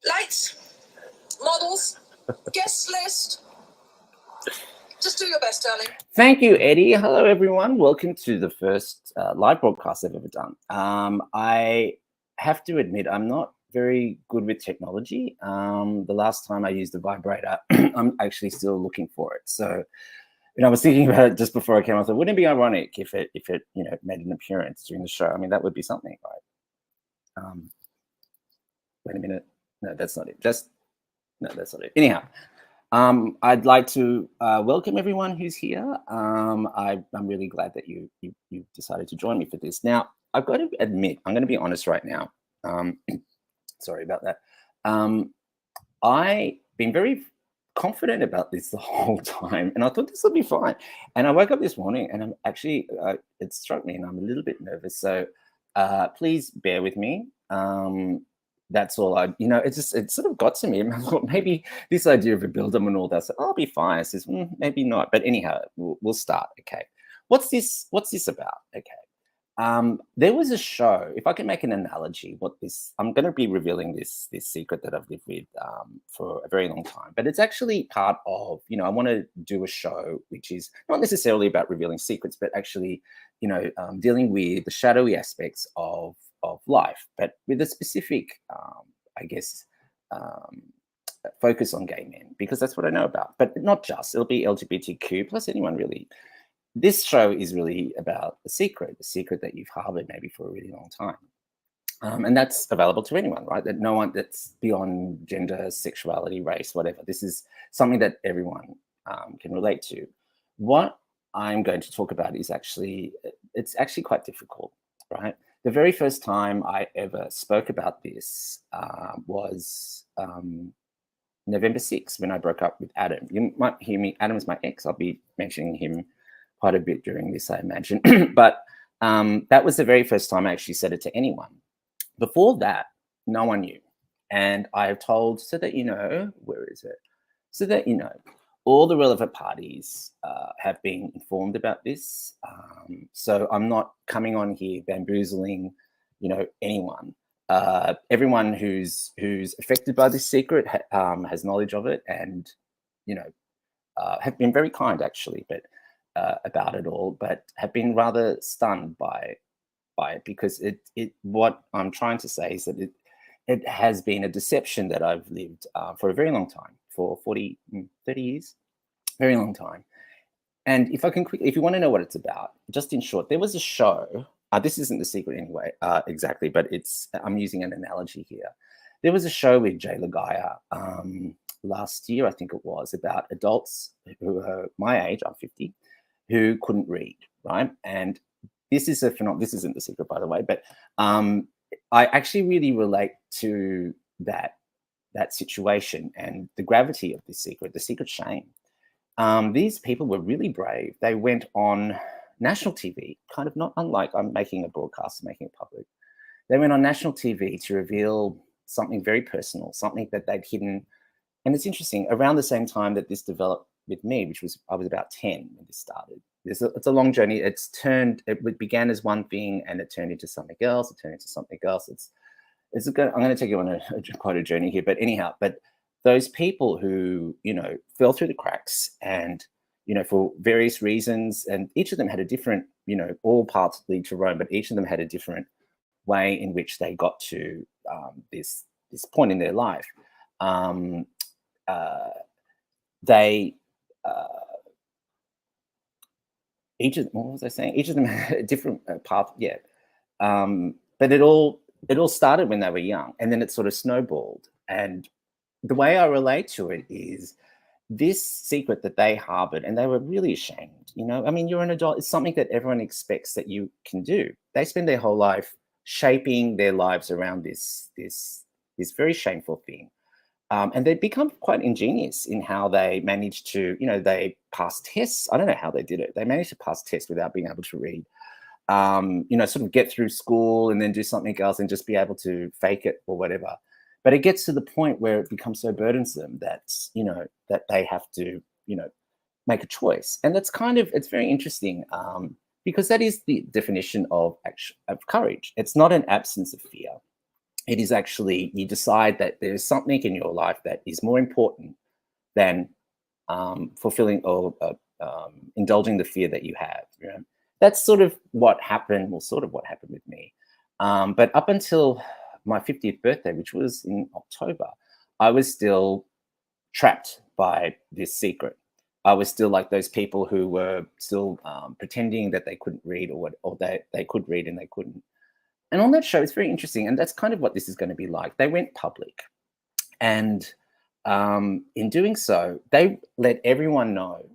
Lights, models, guest list. Just do your best, darling. Thank you, Eddie. Hello, everyone. Welcome to the first live broadcast I've ever done. I have to admit, I'm not very good with technology. The last time I used a vibrator, I'm actually still looking for it. So, I was thinking about it just before I came. I thought, wouldn't it be ironic if it made an appearance during the show? I mean, that would be something, right? Wait a minute. No, that's not it. No, that's not it. Anyhow. I'd like to welcome everyone who's here. I'm really glad that you decided to join me for this. Now, I've got to admit, I'm going to be honest right now. Sorry about that. I've been very confident about this the whole time, and I thought this would be fine. And I woke up this morning, and I'm actually it struck me, and I'm a little bit nervous. So please bear with me. That's all it sort of got to me. And I thought maybe this idea of a build and all that, so I'll be fine. I says, maybe not. But anyhow, we'll start. Okay. What's this about? Okay. There was a show, if I can make an analogy, I'm going to be revealing this secret that I've lived with for a very long time, but it's actually part of, I want to do a show, which is not necessarily about revealing secrets, but actually, dealing with the shadowy aspects of life, but with a specific, focus on gay men, because that's what I know about. But not just, it'll be LGBTQ plus anyone really. This show is really about the secret that you've harbored maybe for a really long time. And that's available to anyone, right? That no one, that's beyond gender, sexuality, race, whatever. This is something that everyone can relate to. What I'm going to talk about is it's actually quite difficult, right? The very first time I ever spoke about this was November 6th, when I broke up with Adam. You might hear me, Adam's my ex. I'll be mentioning him quite a bit during this, I imagine. But that was the very first time I actually said it to anyone. Before that, no one knew. And I have told, so that you know, where is it? So that you know, all the relevant parties have been informed about this. So I'm not coming on here bamboozling, anyone. Everyone who's affected by this secret has knowledge of it, and have been very kind actually, but about it all, but have been rather stunned by it, because what I'm trying to say is that it has been a deception that I've lived for a very long time, for 30 years, very long time. And if I can quickly, if you want to know what it's about, just in short, there was a show. This isn't the secret anyway, exactly, but I'm using an analogy here. There was a show with Jay Lagaya last year, I think it was, about adults who are my age, I'm 50, who couldn't read, right? And this is a phenomenon. This isn't the secret, by the way, but I actually really relate to that situation and the gravity of this secret, the secret shame. These people were really brave. They went on national TV, kind of not unlike I'm making a broadcast, making it public. They went on national TV to reveal something very personal, something that they'd hidden. And it's interesting, around the same time that this developed with me, which was, I was about 10 when this started. It's a long journey. It began as one thing and it turned into something else. It turned into something else. I'm going to take you on quite a journey here, but anyhow, those people who, fell through the cracks and, for various reasons, and each of them had a different, all paths lead to Rome, but each of them had a different way in which they got to this point in their life. What was I saying? Each of them had a different path. Yeah. But it all started when they were young, and then it sort of snowballed. And the way I relate to it is this secret that they harbored, and they were really ashamed. I mean, you're an adult. It's something that everyone expects that you can do. They spend their whole life shaping their lives around this very shameful thing. And they become quite ingenious in how they managed to, they pass tests. I don't know how they did it. They managed to pass tests without being able to read. Sort of get through school and then do something else and just be able to fake it or whatever. But it gets to the point where it becomes so burdensome that, that they have to, make a choice. And it's very interesting because that is the definition of courage. It's not an absence of fear. It is actually, you decide that there's something in your life that is more important than fulfilling or indulging the fear that you have. You know? That's sort of what happened, well, sort of what happened with me. But up until my 50th birthday, which was in October, I was still trapped by this secret. I was still like those people who were still pretending that they couldn't read, or they could read and they couldn't. And on that show, it's very interesting, and that's kind of what this is going to be like. They went public, and in doing so, they let everyone know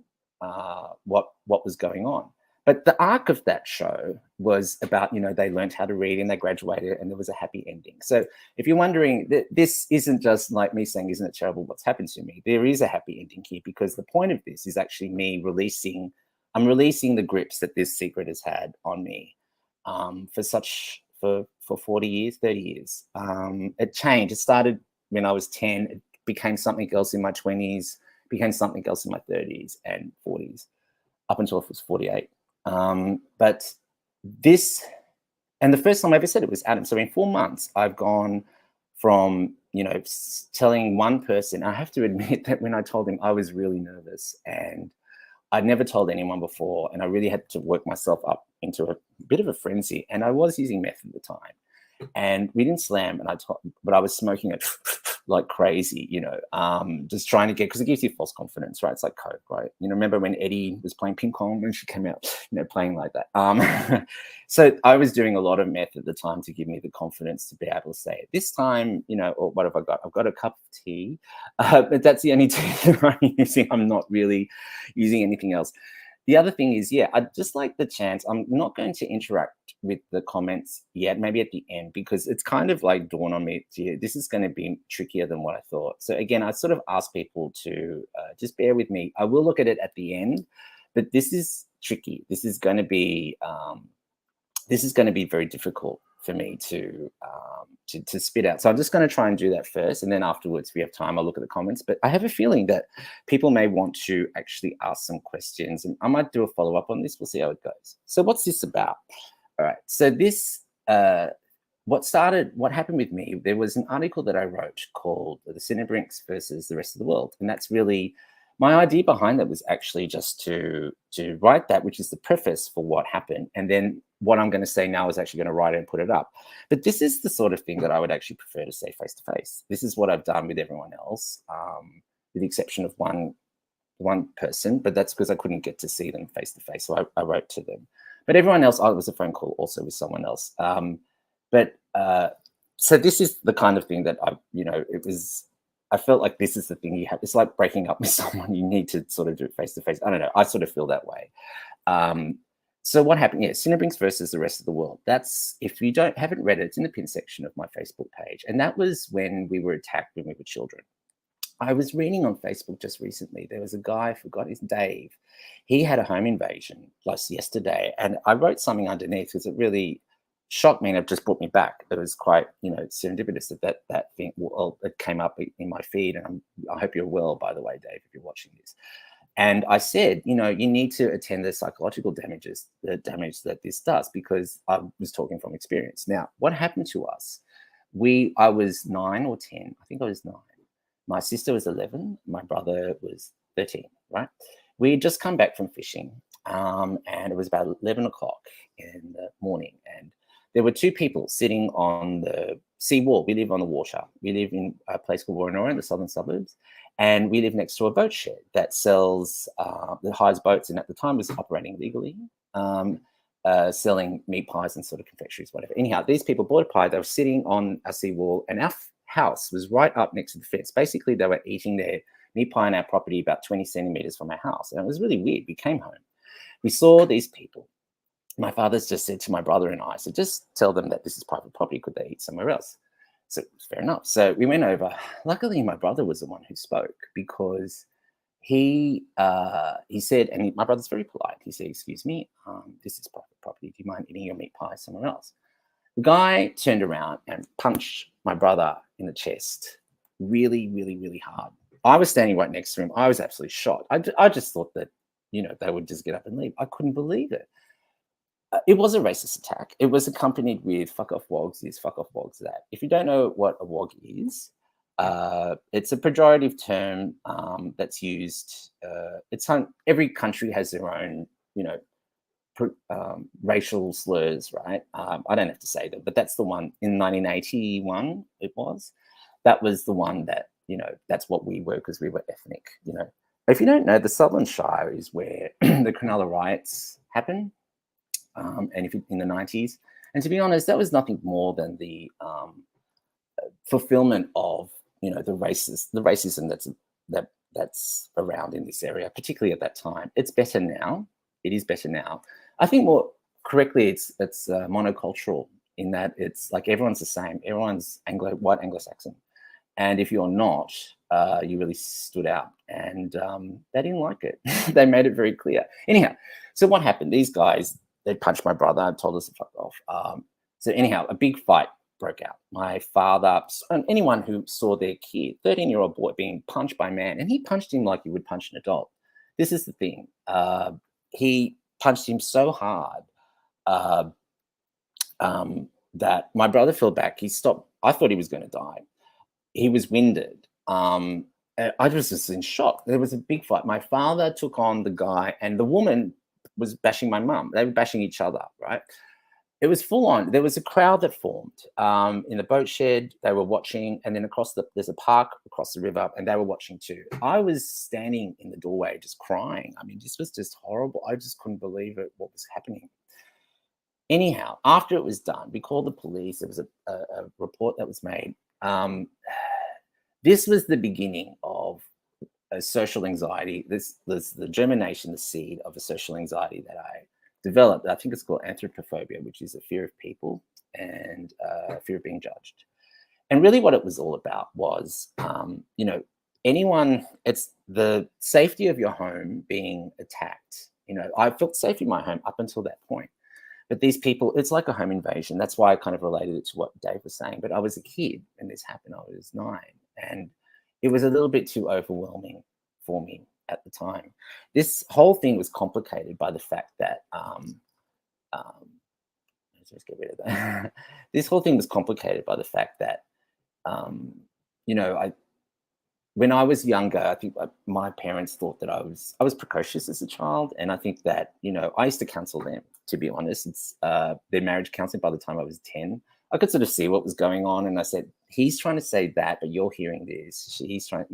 what was going on. But the arc of that show was about, you know, they learned how to read and they graduated and there was a happy ending. So if you're wondering, this isn't just like me saying, isn't it terrible what's happened to me? There is a happy ending here, because the point of this is actually me releasing, I'm releasing the grips that this secret has had on me for 40 years, 30 years. It changed. It started when I was 10. It became something else in my 20s, became something else in my 30s and 40s, up until I was 48. But this, and the first time I ever said it was Adam. So in 4 months, I've gone from, you know, telling one person. I have to admit that when I told him, I was really nervous, and I'd never told anyone before, and I really had to work myself up into a bit of a frenzy. And I was using meth at the time, and we didn't slam, and but I was smoking it like crazy, you know, just trying to get, because it gives you false confidence, right? It's like Coke, right? You know, remember when Eddie was playing ping pong when she came out, you know, playing like that. So I was doing a lot of meth at the time to give me the confidence to be able to say it. This time, you know, or what have I got? I've got a cup of tea, but that's the only tea that I'm using. I'm not really using anything else. The other thing is, yeah, I'd just like the chance. I'm not going to interact with the comments yet, maybe at the end, because it's kind of like dawned on me, this is going to be trickier than what I thought. So again, I sort of ask people to just bear with me. I will look at it at the end, but this is tricky. This is going to be very difficult for me to spit out. So I'm just going to try and do that first, and then afterwards, if we have time, I'll look at the comments. But I have a feeling that people may want to actually ask some questions, and I might do a follow-up on this. We'll see how it goes. So what's this about? All right. So this, what happened with me, there was an article that I wrote called The Cinebrinks versus the Rest of the World. And that's really, my idea behind that was actually just to write that, which is the preface for what happened. And then what I'm going to say now is actually going to write it and put it up. But this is the sort of thing that I would actually prefer to say face to face. This is what I've done with everyone else, with the exception of one person, but that's because I couldn't get to see them face to face. So I wrote to them. But everyone else, it was a phone call also with someone else. So this is the kind of thing that I felt like this is the thing you have. It's like breaking up with someone. You need to sort of do it face to face. I don't know. I sort of feel that way. So what happened? Yeah, Cinebrinks versus the Rest of the World. That's, if you haven't read it, it's in the pin section of my Facebook page. And that was when we were attacked when we were children. I was reading on Facebook just recently. There was a guy, I forgot his Dave. He had a home invasion just yesterday, and I wrote something underneath because it really shocked me and it just brought me back. It was quite, serendipitous that thing. Well, it came up in my feed, and I hope you're well, by the way, Dave, if you're watching this. And I said, you need to attend the psychological the damage that this does, because I was talking from experience. Now, what happened to us? I was 9 or 10. I think I was 9. My sister was 11. My brother was 13, right? We had just come back from fishing, and it was about 11 o'clock in the morning. And there were 2 people sitting on the seawall. We live on the water. We live in a place called Woronora in the southern suburbs. And we live next to a boat shed that that hires boats, and at the time was operating legally, selling meat pies and sort of confectionaries, whatever. Anyhow, these people bought a pie. They were sitting on a seawall, and our house was right up next to the fence. Basically, they were eating their meat pie on our property about 20 centimeters from our house. And it was really weird. We came home. We saw these people. My father's just said to my brother and I, so just tell them that this is private property. Could they eat somewhere else? So fair enough. So we went over. Luckily, my brother was the one who spoke, because he said, and my brother's very polite. He said, "Excuse me, this is private property. Do you mind eating your meat pie somewhere else?" The guy turned around and punched my brother in the chest really, really, really hard. I was standing right next to him. I was absolutely shocked. I just thought that, they would just get up and leave. I couldn't believe it. It was a racist attack. It was accompanied with "fuck off wogs this, fuck off wogs that." If you don't know what a wog is, it's a pejorative term that's used. Every country has their own, racial slurs, right? I don't have to say that, but that's the one in 1981. It was that was the one that that's what we were because we were ethnic. If you don't know, the Sutherland Shire is where the Cronulla riots happened. And if in the 90s, and to be honest, that was nothing more than the fulfillment of the racism that's around in this area, particularly at that time. It's better now. It is better now. I think more correctly, it's monocultural in that it's like everyone's the same. Everyone's white Anglo-Saxon, and if you're not, you really stood out, and they didn't like it. They made it very clear. Anyhow, so what happened? These guys. They punched my brother and told us to fuck off. So anyhow, a big fight broke out. My father, and anyone who saw their kid, 13-year-old boy, being punched by a man, and he punched him like you would punch an adult. This is the thing. He punched him so hard that my brother fell back. He stopped. I thought he was going to die. He was winded. I was just in shock. There was a big fight. My father took on the guy, and the woman was bashing my mum. They were bashing each other, right? It was full on. There was a crowd that formed in the boat shed. They were watching, and then there's a park across the river, and they were watching too. I was standing in the doorway just crying. I mean, this was just horrible. I just couldn't believe it, what was happening. Anyhow, after it was done, we called the police. There was a report that was made. This was the beginning of a social anxiety. This was the germination, the seed of a social anxiety that I developed. I think it's called anthropophobia, which is a fear of people and fear of being judged. And really what it was all about was, it's the safety of your home being attacked. I felt safe in my home up until that point. But these people, it's like a home invasion. That's why I kind of related it to what Dave was saying. But I was a kid when this happened. I was 9. And it was a little bit too overwhelming for me at the time. This whole thing was complicated by the fact that, let's just get rid of that. This whole thing was complicated by the fact that, when I was younger, I think my parents thought that I was precocious as a child. And I think that, I used to counsel them, to be honest. It's their marriage counseling by the time I was 10. I could sort of see what was going on. And I said, he's trying to say that, but you're hearing this. He's trying,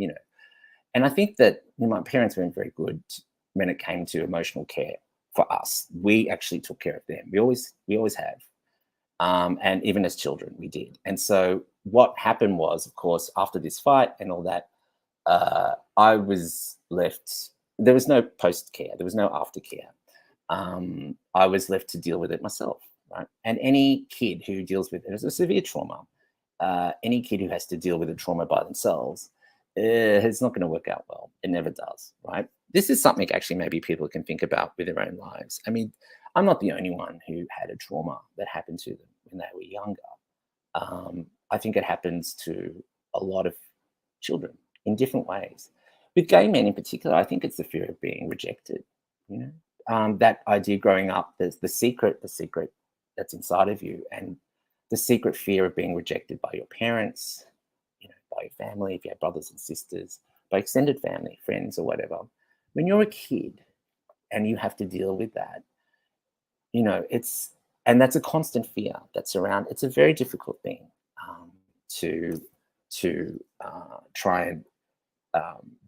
And I think that my parents weren't very good when it came to emotional care for us. We actually took care of them. We always have. And even as children, we did. And so what happened was, of course, after this fight and all that, I was left, there was no post-care. There was no aftercare. I was left to deal with it myself. Right? And any kid who deals with it as a severe trauma, any kid who has to deal with a trauma by themselves, it's not going to work out well. It never does, right? This is something actually maybe people can think about with their own lives. I mean, I'm not the only one who had a trauma that happened to them when they were younger. I think it happens to a lot of children in different ways. With gay men in particular, I think it's the fear of being rejected. That idea growing up, there's the secret that's inside of you, and the secret fear of being rejected by your parents, by your family, if you have brothers and sisters, by extended family, friends, or whatever. When you're a kid and you have to deal with that, and that's a constant fear that's around. It's a very difficult thing to try and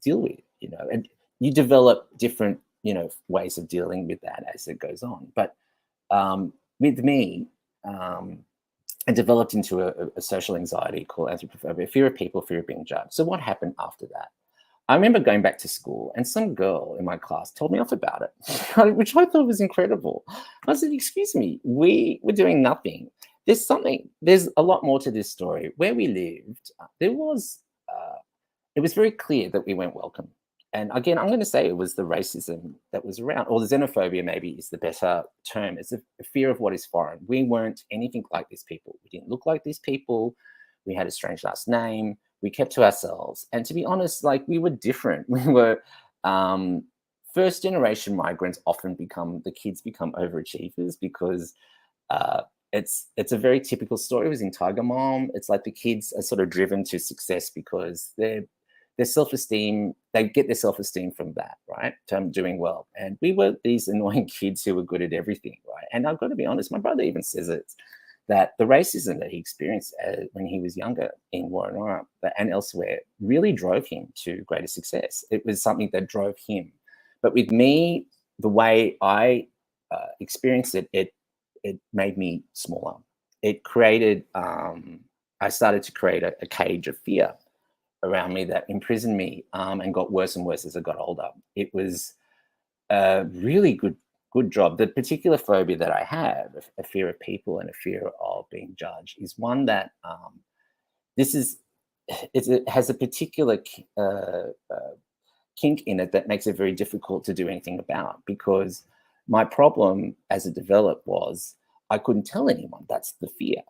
deal with, and you develop different, ways of dealing with that as it goes on. But with me, I developed into a social anxiety called anthropophobia, fear of people, fear of being judged. So what happened after that? I remember going back to school and some girl in my class told me off about it, which I thought was incredible. I said, excuse me, we were doing nothing. There's a lot more to this story. Where we lived, it was very clear that we weren't welcome. And again, I'm going to say it was the racism that was around, or the xenophobia maybe is the better term. It's a fear of what is foreign. We weren't anything like these people. We didn't look like these people. We had a strange last name. We kept to ourselves. And to be honest, we were different. We were, first generation migrants often the kids become overachievers because it's a very typical story. It was in Tiger Mom. It's like the kids are sort of driven to success because their self-esteem, they get their self-esteem from that, right? From doing well. And we were these annoying kids who were good at everything, right? And I've got to be honest, my brother even says it, that the racism that he experienced when he was younger in Woronora and elsewhere really drove him to greater success. It was something that drove him. But with me, the way I experienced it, it made me smaller. It created, I started to create a cage of fear around me that imprisoned me and got worse and worse as I got older. It was a really good job. The particular phobia that I have, a fear of people and a fear of being judged, is one that it has a particular kink in it that makes it very difficult to do anything about, because my problem as it developed was I couldn't tell anyone. That's the fear,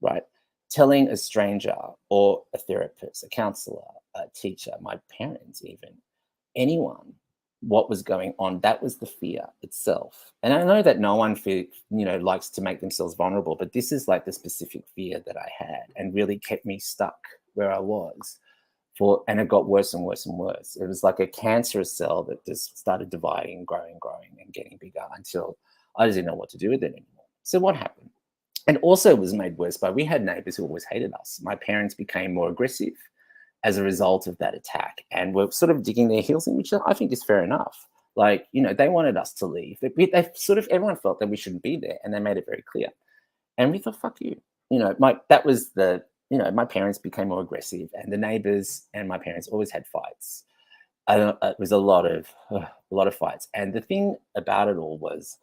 right? Telling a stranger or a therapist, a counselor, a teacher, my parents, even anyone, what was going on, that was the fear itself. And I know that no one likes to make themselves vulnerable, but this is like the specific fear that I had and really kept me stuck where I was and it got worse and worse and worse. It was like a cancerous cell that just started dividing, growing and getting bigger until I just didn't know what to do with it anymore. So what happened? And also it was made worse by, we had neighbors who always hated us. My parents became more aggressive as a result of that attack and were sort of digging their heels in, which I think is fair enough. Like, they wanted us to leave. Everyone felt that we shouldn't be there, and they made it very clear. And we thought, fuck you. My parents became more aggressive, and the neighbors and my parents always had fights. It was a lot of fights. And the thing about it all was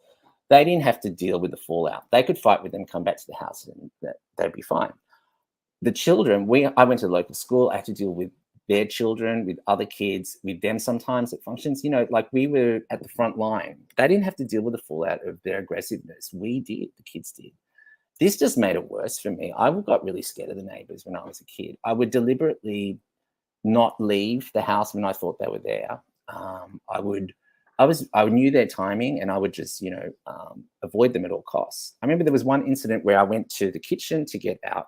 they didn't have to deal with the fallout. They could fight with them, come back to the house, and they'd be fine. The children, I went to local school. I had to deal with their children, with other kids, with them sometimes at functions. Like we were at the front line. They didn't have to deal with the fallout of their aggressiveness. We did. The kids did. This just made it worse for me. I got really scared of the neighbors when I was a kid. I would deliberately not leave the house when I thought they were there. I knew their timing, and I would just, avoid them at all costs. I remember there was one incident where I went to the kitchen to get out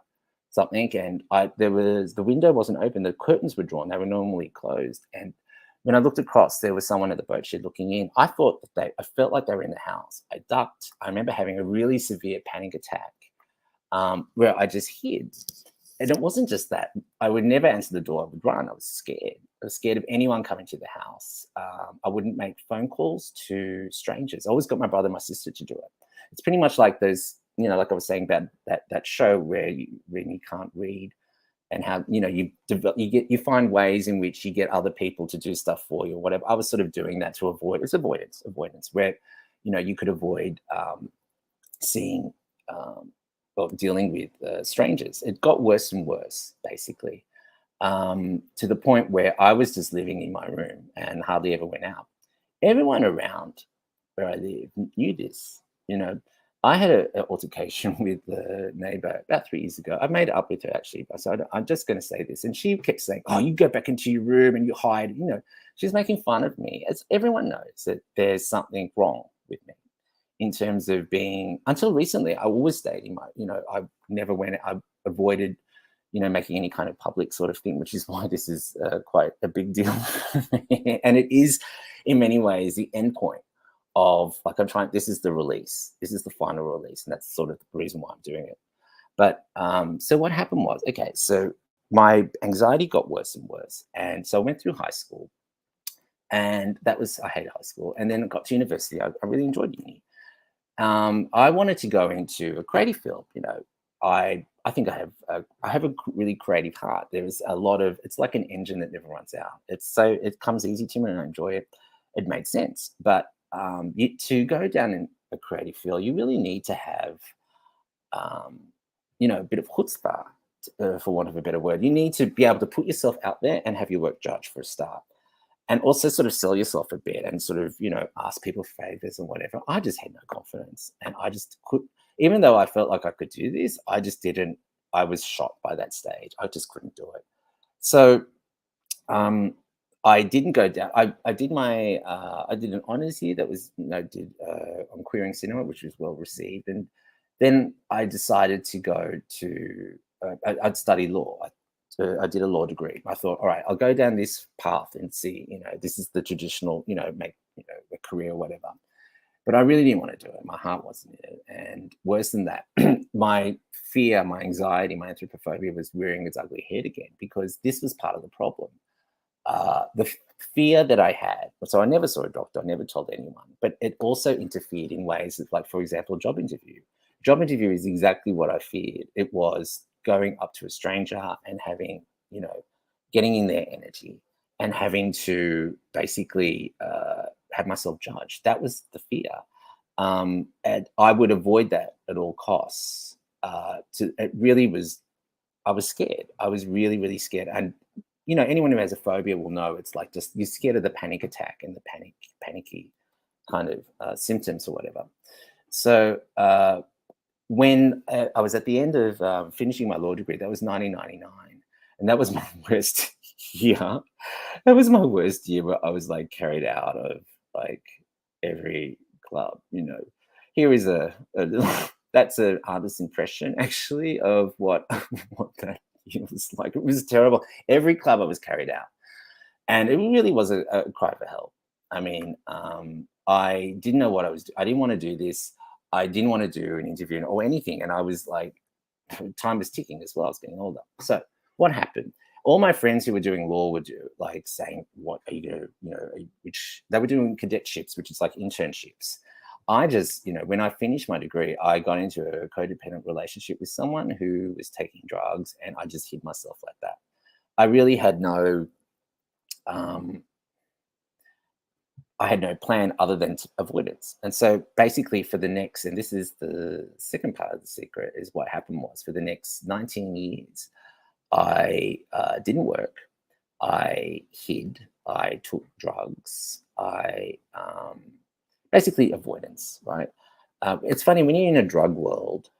something, and the window wasn't open. The curtains were drawn. They were normally closed. And when I looked across, there was someone at the boat shed looking in. I felt like they were in the house. I ducked. I remember having a really severe panic attack where I just hid. And it wasn't just that. I would never answer the door. I would run. I was scared. I was scared of anyone coming to the house. I wouldn't make phone calls to strangers. I always got my brother and my sister to do it. It's pretty much like those, like I was saying about that show when you can't read, and how you find ways in which you get other people to do stuff for you or whatever. I was sort of doing that to avoid. It's avoidance, where you could avoid seeing or dealing with strangers. It got worse and worse, basically, to the point where I was just living in my room and hardly ever went out. Everyone around where I live knew this. I had an altercation with the neighbor about 3 years ago. I made it up with her, actually, so I'm just going to say this. And she kept saying, "Oh, you go back into your room and you hide." She's making fun of me. As everyone knows that there's something wrong with me in terms of being. Until recently, I always stayed in my. I never went. I avoided, making any kind of public sort of thing, which is why this is quite a big deal for me. And it is, in many ways, the end point of, like, this is the release. This is the final release. And that's sort of the reason why I'm doing it. But so what happened was, okay, so my anxiety got worse and worse. And so I went through high school, and I hated high school. And then I got to university. I really enjoyed uni. I wanted to go into a creative field. I think I have a really creative heart. There's a lot of, it's like an engine that never runs out. It comes easy to me and I enjoy it. It made sense. But to go down in a creative field, you really need to have, a bit of chutzpah, for want of a better word. You need to be able to put yourself out there and have your work judged for a start. And also sort of sell yourself a bit and sort of, ask people for favors and whatever. I just had no confidence. And I just even though I felt like I could do this, I just didn't. I was shot by that stage. I just couldn't do it. So I didn't go down. I did my I did an honors year that was I did on queering cinema, which was well received, and then I decided to go to I'd study law. I did a law degree. I thought, all right, I'll go down this path and see. This is the traditional, make a career or whatever. But I really didn't want to do it. My heart wasn't in it, and worse than that, my fear, my anxiety, my anthropophobia was rearing its ugly head again because this was part of the problem. The fear that I had, so I never saw a doctor, I never told anyone, but it also interfered in ways of, like, for example, job interview. Job interview is exactly what I feared. It was going up to a stranger and having, getting in their energy and having to basically have myself judged. That was the fear. And I would avoid that at all costs. It really was, I was scared. I was really, really scared. And anyone who has a phobia will know it's like just you're scared of the panic attack and the panicky kind of symptoms or whatever. So when I was at the end of finishing my law degree, that was 1999, and that was my worst year. That was my worst year where I was like carried out of like every club. Here is a that's an artist's impression actually of what that it was like. It was terrible. Every club I was carried out, and it really was a cry for help. I mean, I didn't know what I was doing. I didn't want to do this. I didn't want to do an interview or anything, and I was like, time was ticking as well. I was getting older. So what happened? All my friends who were doing law were like saying, "What are you going to?" Which they were doing cadetships, which is like internships. I just, when I finished my degree, I got into a codependent relationship with someone who was taking drugs, and I just hid myself like that. I really had no, I had no plan other than avoidance. And so basically for the next, and this is the second part of the secret, is what happened was for the next 19 years, I didn't work. I hid. I took drugs. I basically avoidance, right? It's funny when you're in a drug world,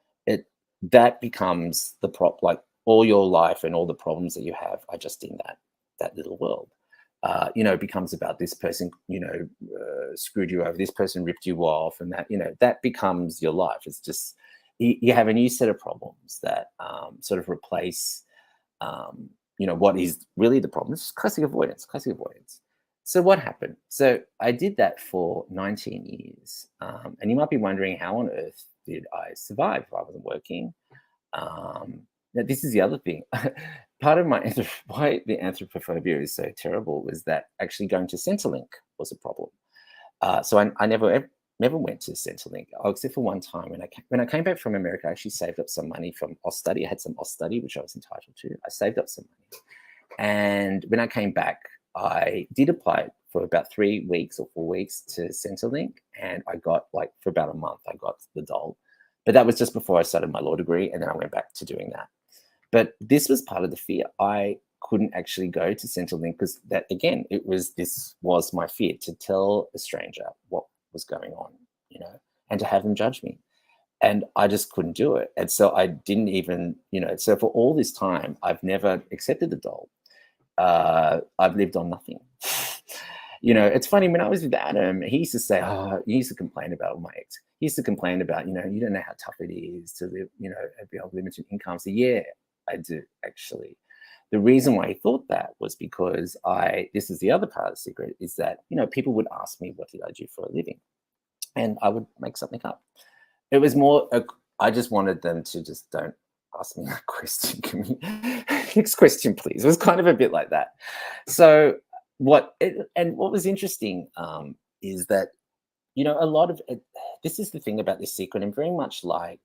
that becomes the like all your life and all the problems that you have are just in that little world. It becomes about this person, screwed you over, this person ripped you off, and that becomes your life. It's just you have a new set of problems that sort of replace, what is really the problem. It's classic avoidance. So what happened? So I did that for 19 years. And you might be wondering, how on earth did I survive if I wasn't working? Now, this is the other thing. Part of why the anthropophobia is so terrible was that actually going to Centrelink was a problem. So I never went to Centrelink, except for one time when I came back from America. I actually saved up some money from Austudy. I had some Austudy, which I was entitled to. I saved up some money. And when I came back, I did apply for about 3 weeks or 4 weeks to Centrelink, and I got, like, for about a month, I got the dole. But that was just before I started my law degree, and then I went back to doing that. But this was part of the fear. I couldn't actually go to Centrelink because that, again, this was my fear, to tell a stranger what was going on, and to have them judge me. And I just couldn't do it. And so I didn't even, so for all this time, I've never accepted the dole. I've lived on nothing. It's funny, when I was with Adam, he used to say, he used to complain about my ex. He used to complain about, you don't know how tough it is to live, be able to limited income. So yeah, I do actually. The reason why he thought that was because this is the other part of the secret, is that, people would ask me, what did I do for a living? And I would make something up. It was more, I just wanted them to just don't ask me that question. Next question, please. It was kind of a bit like that. So what was interesting is that, a lot of it, this is the thing about this secret, and very much like,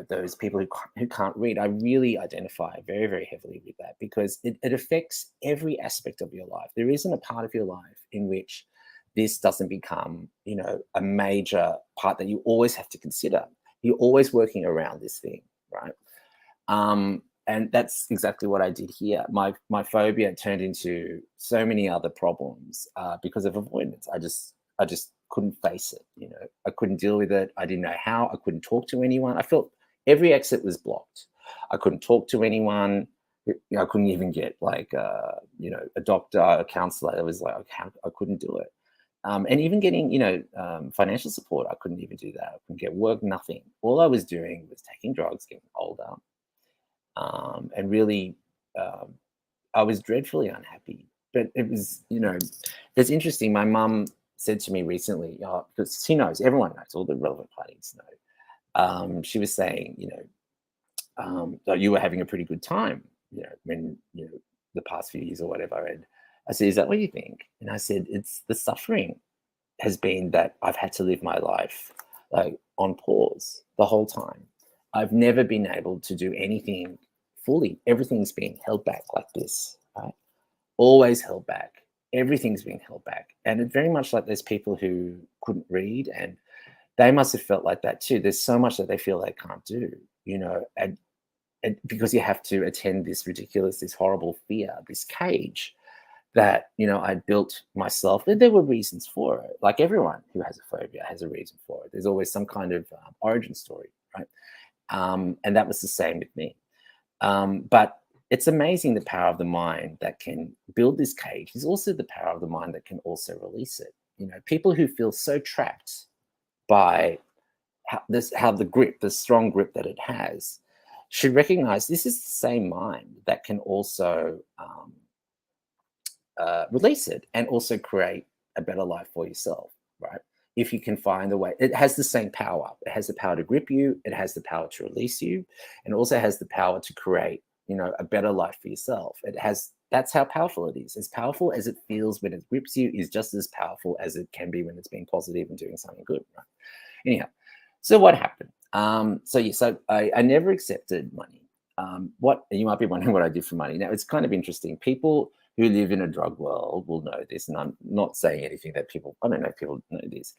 those people who can't read, I really identify very, very heavily with that, because it affects every aspect of your life. There isn't a part of your life in which this doesn't become, a major part that you always have to consider. You're always working around this thing, right? And that's exactly what I did here. My phobia turned into so many other problems because of avoidance. I just couldn't face it. I couldn't deal with it. I didn't know how. I couldn't talk to anyone. I felt every exit was blocked. I couldn't talk to anyone. I couldn't even get like a doctor, a counselor. It was like I couldn't do it. And even getting financial support, I couldn't even do that. I couldn't get work, nothing. All I was doing was taking drugs, getting older, and really I was dreadfully unhappy. But it was, it's interesting. My mum said to me recently, because she knows, everyone knows, all the relevant parties know. She was saying, that you were having a pretty good time, when, the past few years or whatever. And I said, is that what you think? And I said, it's the suffering has been that I've had to live my life like on pause the whole time. I've never been able to do anything fully. Everything's been held back like this, right? Always held back. Everything's been held back. And it's very much like there's people who couldn't read, and they must have felt like that too. There's so much that they feel they can't do, and because you have to attend this ridiculous, this horrible fear, this cage that I built myself. There were reasons for it. Like everyone who has a phobia has a reason for it. There's always some kind of origin story, right? And that was the same with me. But it's amazing the power of the mind that can build this cage. There's also the power of the mind that can also release it. People who feel so trapped by how the strong grip that it has, should recognize this is the same mind that can also release it and also create a better life for yourself, right? If you can find a way. It has the same power. It has the power to grip you. It has the power to release you, and also has the power to create, a better life for yourself. That's how powerful it is. As powerful as it feels when it grips you is just as powerful as it can be when it's being positive and doing something good, right? Anyhow, so what happened? So I never accepted money. What you might be wondering what I did for money. Now it's kind of interesting. People who live in a drug world will know this, and I'm not saying anything that I don't know if people know this.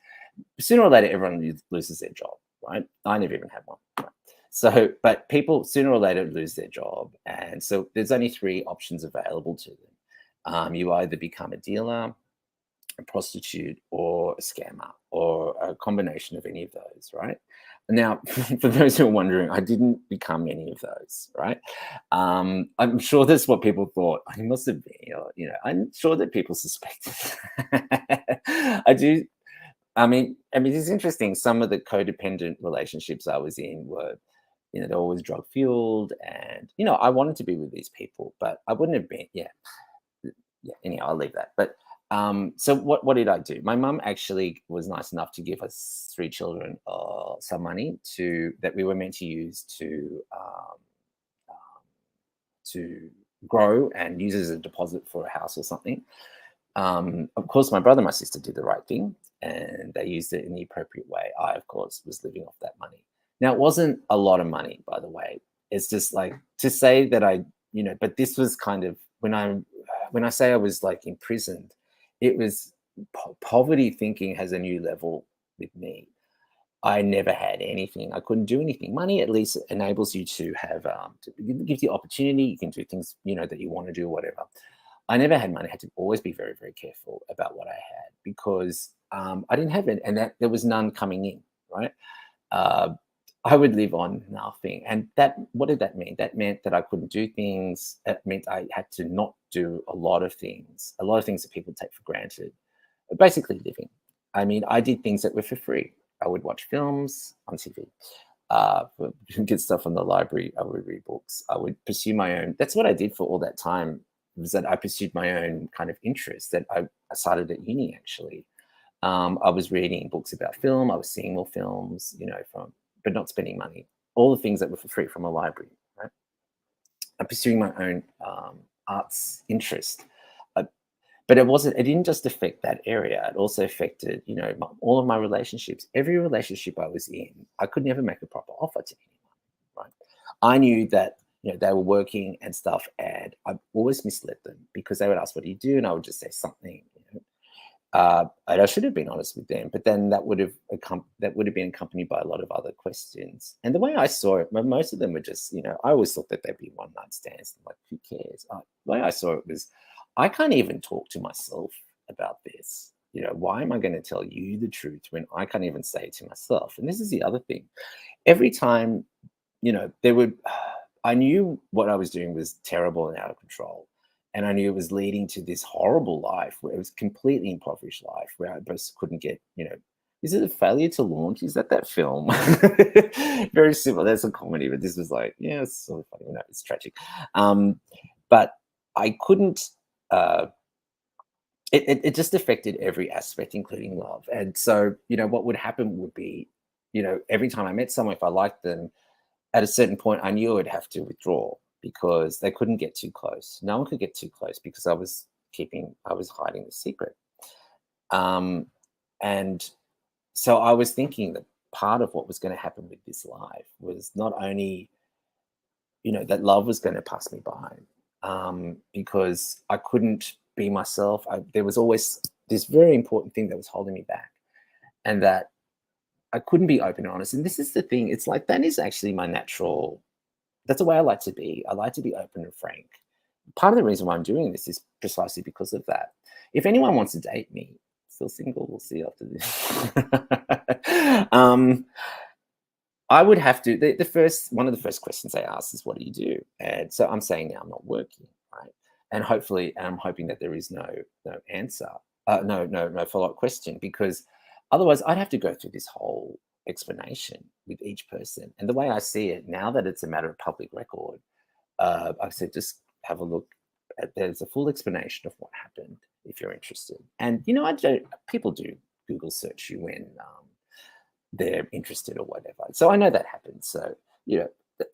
Sooner or later, everyone loses their job, right? I never even had one. Right? So, but people sooner or later lose their job, and so there's only 3 options available to them. You either become a dealer, a prostitute, or a scammer, or a combination of any of those, right? Now, for those who are wondering, I didn't become any of those, right? I'm sure that's what people thought. I must have been, I'm sure that people suspected. I do. I mean, it's interesting. Some of the codependent relationships I was in were, they're always drug fueled, and I wanted to be with these people, but I wouldn't have been. Yeah. Anyhow, I'll leave that. But so what did I do? My mum actually was nice enough to give us 3 children some money that we were meant to use to grow and use as a deposit for a house or something. Of course, my brother and my sister did the right thing, and they used it in the appropriate way. I, of course, was living off that money. Now, it wasn't a lot of money, by the way. It's just like to say that but this was kind of when I say I was like imprisoned, it was poverty thinking has a new level with me. I never had anything. I couldn't do anything. Money at least enables you to have, gives you opportunity. You can do things, that you want to do, whatever. I never had money. I had to always be very, very careful about what I had because I didn't have it, and that there was none coming in, right? I would live on nothing. And what did that mean? That meant that I couldn't do things. That meant I had to not do a lot of things that people take for granted. But basically living. I mean, I did things that were for free. I would watch films on TV, get stuff from the library. I would read books. I would pursue my own. That's what I did for all that time, was that I pursued my own kind of interests that I started at uni, actually. I was reading books about film. I was seeing more films, but not spending money. All the things that were for free from a library, right? I'm pursuing my own arts interest. But it didn't just affect that area. It also affected, all of my relationships. Every relationship I was in, I could never make a proper offer to anyone, right? I knew that, they were working and stuff, and I always misled them because they would ask, what do you do? And I would just say something, and I should have been honest with them, but then that would have been accompanied by a lot of other questions. And the way I saw it, most of them were just, I always thought that they'd be one night stands. I'm like, who cares? The way I saw it was, I can't even talk to myself about this. Why am I going to tell you the truth when I can't even say it to myself? And this is the other thing. Every time, I knew what I was doing was terrible and out of control. And I knew it was leading to this horrible life where it was completely impoverished life where I just couldn't get, is it a failure to launch? Is that film? Very simple. That's a comedy, but this was like, yeah, it's sort of funny. No, it's tragic. But I couldn't, it just affected every aspect, including love. And so, what would happen would be, every time I met someone, if I liked them, at a certain point, I knew I'd have to withdraw because they couldn't get too close. No one could get too close because I was hiding the secret. And so I was thinking that part of what was going to happen with this life was not only, that love was going to pass me by, because I couldn't be myself. There was always this very important thing that was holding me back, and that I couldn't be open and honest. And this is the thing. It's like, that is actually my natural, that's the way I like to be. I like to be open and frank. Part of the reason why I'm doing this is precisely because of that. If anyone wants to date me, still single, we'll see after this. I would have to, one of the first questions they ask is, what do you do? And so I'm saying now I'm not working, right? And hopefully, and I'm hoping that there is no answer, no follow-up question, because otherwise I'd have to go through this whole explanation with each person. And the way I see it now, that it's a matter of public record, I said, just have a look at, there's a full explanation of what happened if you're interested. And people do Google search you when they're interested or whatever. So I know that happens. So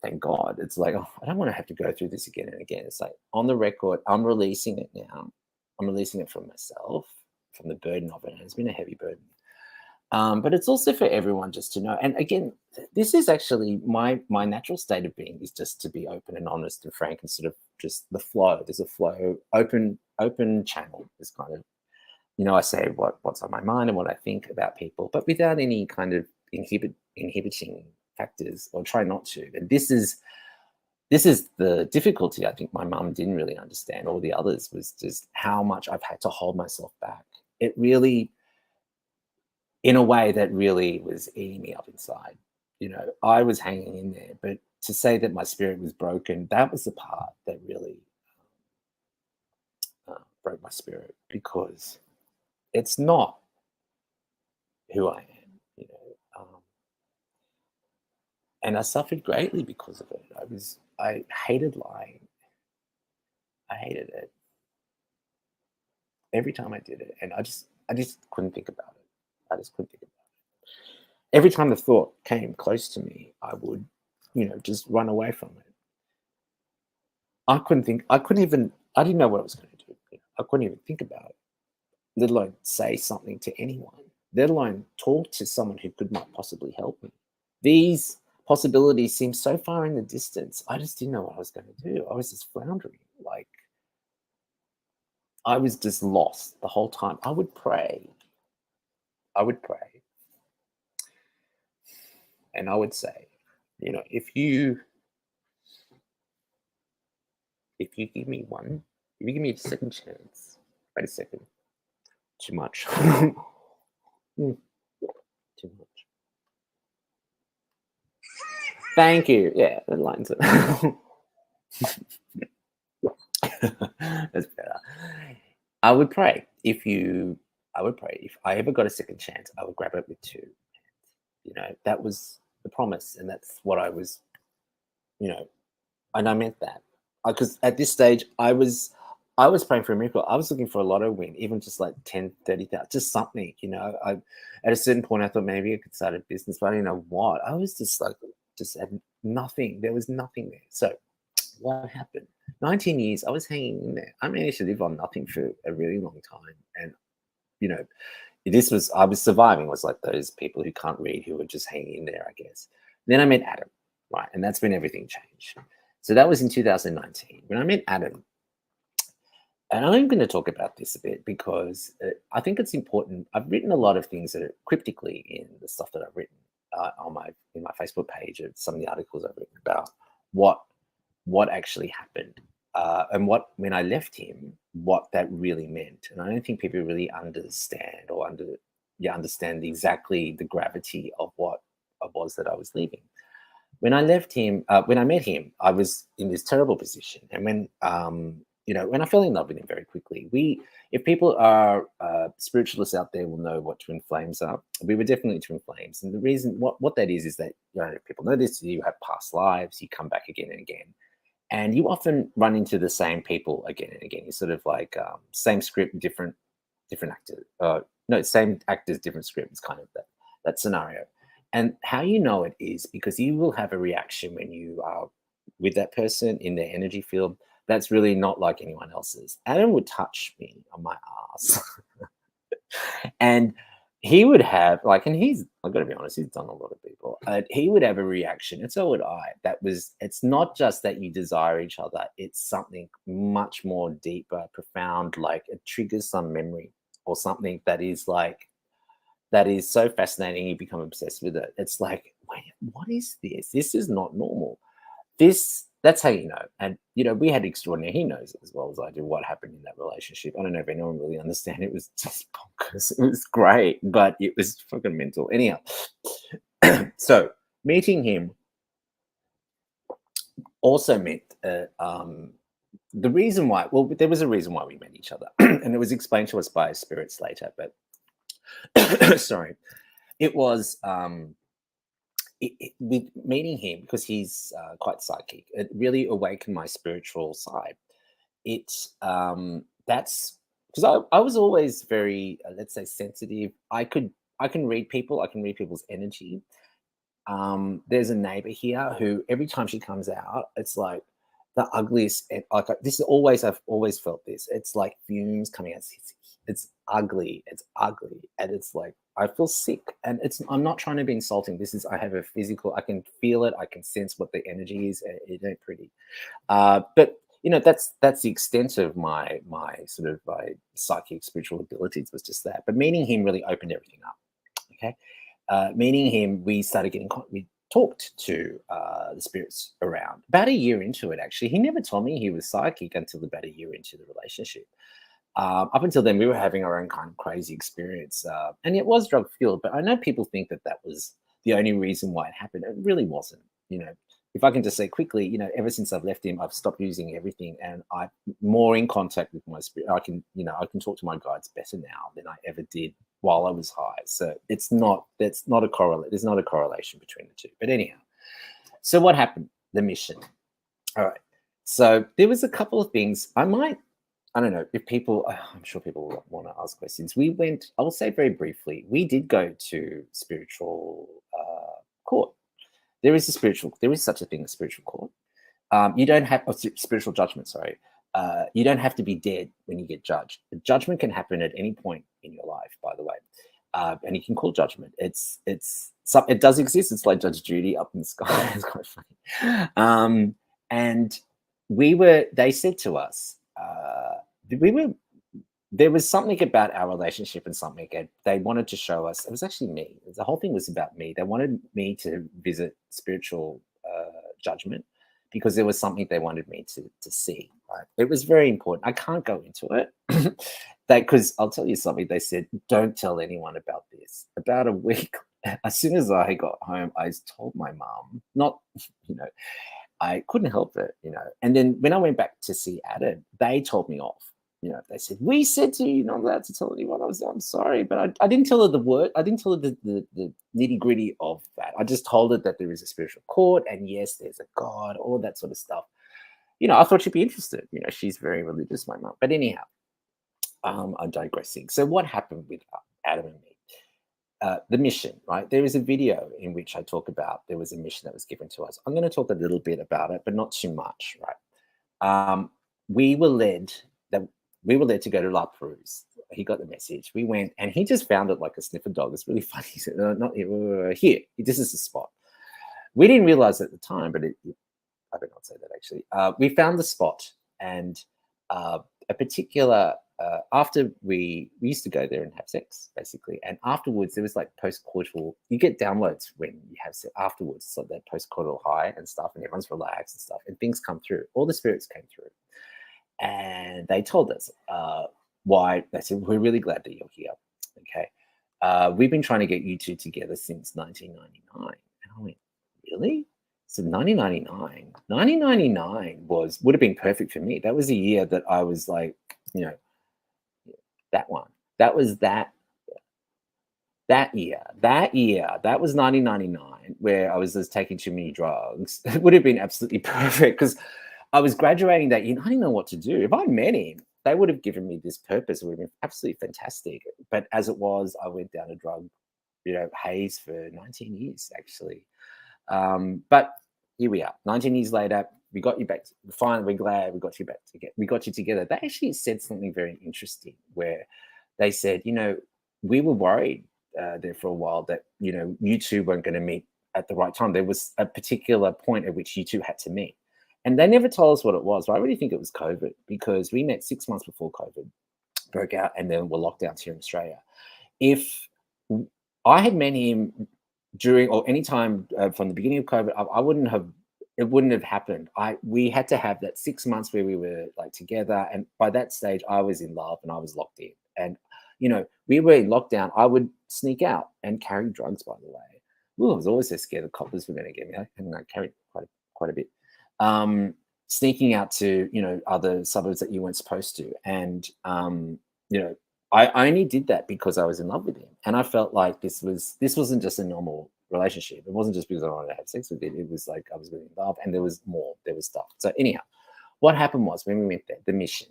thank God. It's like, oh, I don't want to have to go through this again and again. It's like, on the record, I'm releasing it now. I'm releasing it from myself, from the burden of it. And it's been a heavy burden. But it's also for everyone just to know. And again, this is actually my natural state of being, is just to be open and honest and frank, and sort of just the flow. There's a flow, open channel. This kind of, I say what's on my mind and what I think about people, but without any kind of inhibiting factors, or try not to. And this is the difficulty. I think my mum didn't really understand, or the others, was just how much I've had to hold myself back. It really, in a way that really was eating me up inside. I was hanging in there, but to say that my spirit was broken, that was the part that really broke my spirit, because it's not who I am, and I suffered greatly because of it. I hated lying. I hated it every time I did it, and I just couldn't think about it. I just couldn't think about it. Every time the thought came close to me, I would, just run away from it. I didn't know what I was going to do. I couldn't even think about it, let alone say something to anyone, let alone talk to someone who could not possibly help me. These possibilities seemed so far in the distance. I just didn't know what I was going to do. I was just floundering. Like, I was just lost the whole time. I would pray. And I would say, if you give me a second chance, wait a second, too much. Too much. Thank you. Yeah, that lines it. That's better. I would pray if I ever got a second chance, I would grab it with two hands. That was the promise, and that's what I was, and I meant that, because at this stage I was praying for a miracle. I was looking for a lotto win, even just like 10, 30,000, just something. At a certain point I thought maybe I could start a business, but I didn't know what. I was just had nothing. There was nothing there. So what happened? 19 years I was hanging in there. I managed to live on nothing for a really long time, and I was surviving. It was like those people who can't read, who were just hanging in there, I guess. Then I met Adam, right? And that's when everything changed. So that was in 2019 when I met Adam. And I'm going to talk about this a bit because I think it's important. I've written a lot of things that are cryptically in the stuff that I've written in my Facebook page, of some of the articles I've written about what actually happened, and when I left him, what that really meant. And I don't think people really understand understand exactly the gravity of what it was that I was leaving. when I left him, when I met him, I was in this terrible position. And when, when I fell in love with him very quickly, if people are spiritualists out there will know what twin flames are. We were definitely twin flames. And the reason, what that is that, people know this, you have past lives, you come back again and again. And you often run into the same people again and again. It's sort of like same script, different actors. Same actors, different scripts, kind of that scenario. And how you know it is because you will have a reaction when you are with that person in their energy field that's really not like anyone else's. Adam would touch me on my ass. And he would have and I've got to be honest, he's done a lot of people. He would have a reaction, and so would I. It's not just that you desire each other, it's something much more deeper, profound, like it triggers some memory or something that is so fascinating, you become obsessed with it. It's like, wait, what is this? This is not normal. That's how you know. And, we had extraordinary, he knows as well as I do what happened in that relationship. I don't know if anyone really understands. It was just bonkers. It was great, but it was fucking mental. Anyhow, so meeting him also meant the reason why, there was a reason why we met each other. And it was explained to us by spirits later, but sorry, it was with meeting him, because he's quite psychic, it really awakened my spiritual side. That's because I was always very let's say sensitive. I can read people, I can read people's energy. There's a neighbor here who every time she comes out, it's like the ugliest, like this is always, I've always felt this, it's like fumes coming out. It's ugly, and it's like I feel sick. And I'm not trying to be insulting. I have a physical, I can feel it, I can sense what the energy is. It ain't pretty. But that's the extent of my sort of my psychic spiritual abilities, was just that. But meeting him really opened everything up. Okay. Meeting him, we talked to the spirits around about a year into it. Actually, he never told me he was psychic until about a year into the relationship. Up until then, we were having our own kind of crazy experience, and it was drug fueled. But I know people think that was the only reason why it happened. It really wasn't. If I can just say quickly, ever since I've left him, I've stopped using everything, and I'm more in contact with my spirit. I can talk to my guides better now than I ever did while I was high. So that's not a correlate. There's not a correlation between the two. But anyhow, so what happened? The mission. All right. So there was a couple of things I don't know if people, I'm sure people will want to ask questions. I will say very briefly, we did go to spiritual court. There is such a thing as spiritual court. You don't have spiritual judgment, sorry. You don't have to be dead when you get judged. The judgment can happen at any point in your life, by the way. And you can call judgment. It does exist. It's like Judge Judy up in the sky. It's quite funny. And they said to us, there was something about our relationship and something they wanted to show us. It was actually me. The whole thing was about me. They wanted me to visit spiritual judgment because there was something they wanted me to see. Right? It was very important. I can't go into it because I'll tell you something. They said, don't tell anyone about this. About a week, as soon as I got home, I told my mom, I couldn't help it, And then when I went back to see Adam, they told me off. They said, we said to you, you're not allowed to tell anyone. I'm sorry, but I didn't tell her the word. I didn't tell her the nitty gritty of that. I just told her that there is a spiritual court and yes, there's a God, all that sort of stuff. I thought she'd be interested. She's very religious, my mom. But anyhow, I'm digressing. So what happened with Adam and me? The mission, right? There is a video in which I talk about there was a mission that was given to us. I'm going to talk a little bit about it, but not too much, right? We were led to go to La Perouse. He got the message. We went, and he just found it like a sniffer dog. It's really funny. He said, "No, not here. Here. This is the spot." We didn't realize at the time, but I better not say that actually. We found the spot, and a particular. After we used to go there and have sex, basically, and afterwards there was like post-coital. You get downloads when you have sex afterwards, so that post-coital high and stuff, and everyone's relaxed and stuff, and things come through. All the spirits came through, and they told us why. They said, "We're really glad that you're here. Okay, we've been trying to get you two together since 1999." And I went, "Really?" So 1999 would have been perfect for me. That was the year that I was like, you know, that one. That was that year. That was 1999, where I was just taking too many drugs. It would have been absolutely perfect because I was graduating that year. I didn't know what to do. If I met him, they would have given me this purpose. It would have been absolutely fantastic. But as it was, I went down a drug, haze for 19 years actually. But here we are, 19 years later. We got you back. Finally, we're glad we got you back together. We got you together. They actually said something very interesting where they said, we were worried there for a while that you two weren't going to meet at the right time. There was a particular point at which you two had to meet, and they never told us what it was. But I really think it was COVID, because we met 6 months before COVID broke out, and then were lockdowns here in Australia. If I had met him during or any time from the beginning of COVID, it wouldn't have happened. We had to have that 6 months where we were like together, and by that stage, I was in love and I was locked in. And we were in lockdown. I would sneak out and carry drugs. By the way, I was always so scared the coppers were going to get me, and I carried quite a bit. Sneaking out to other suburbs that you weren't supposed to, and I only did that because I was in love with him, and I felt like this wasn't just a normal relationship. It wasn't just because I wanted to have sex with him. It was like I was really in love, and there was more. There was stuff. So anyhow, what happened was when we went there, the mission.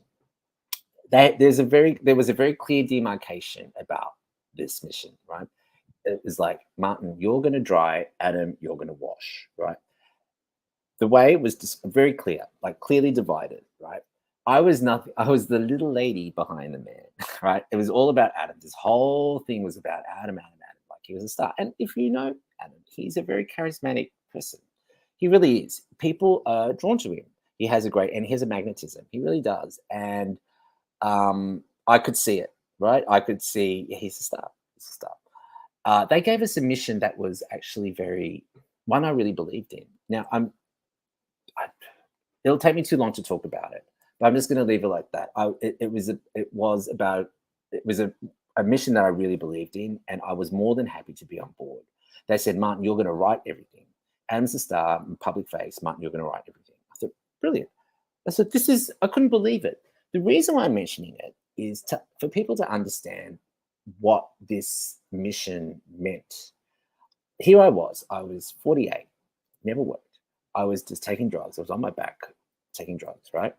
There was a very clear demarcation about this mission, right? It was like, Martin, you're going to dry, Adam, you're going to wash, right? The way it was just very clear, like clearly divided, right? I was nothing. I was the little lady behind the man, right? It was all about Adam. This whole thing was about Adam. Like he was a star. And if you know Adam, he's a very charismatic person. He really is. People are drawn to him. He has a magnetism. He really does. And I could see it, right? I could see he's a star. He's a star. They gave us a mission that was actually one I really believed in. Now it'll take me too long to talk about it, but I'm just going to leave it like that. It was a mission that I really believed in, and I was more than happy to be on board. They said, Martin, you're going to write everything. Adam's a star, public face. Martin, you're going to write everything. I said, brilliant. I said, I couldn't believe it. The reason why I'm mentioning it is for people to understand what this mission meant. Here I was 48, never worked. I was just taking drugs. I was on my back taking drugs, right?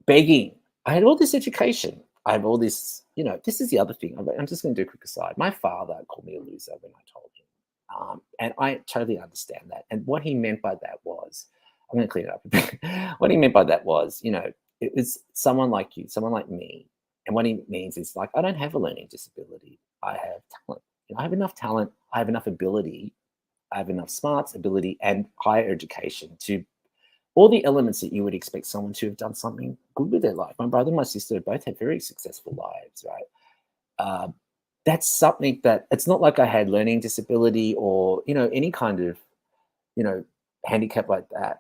Begging. I had all this education. I have all this, this is the other thing. I'm just going to do a quick aside. My father called me a loser when I told him. And I totally understand that. And what he meant by that was, I'm going to clean it up a bit. What he meant by that was, it was someone like you, someone like me. And what he means is like, I don't have a learning disability. I have talent. I have enough talent. I have enough ability. I have enough smarts, ability, and higher education to all the elements that you would expect someone to have done something good with their life. My brother and my sister both had very successful lives, right? That's something that it's not like I had learning disability or, any kind of, handicap like that.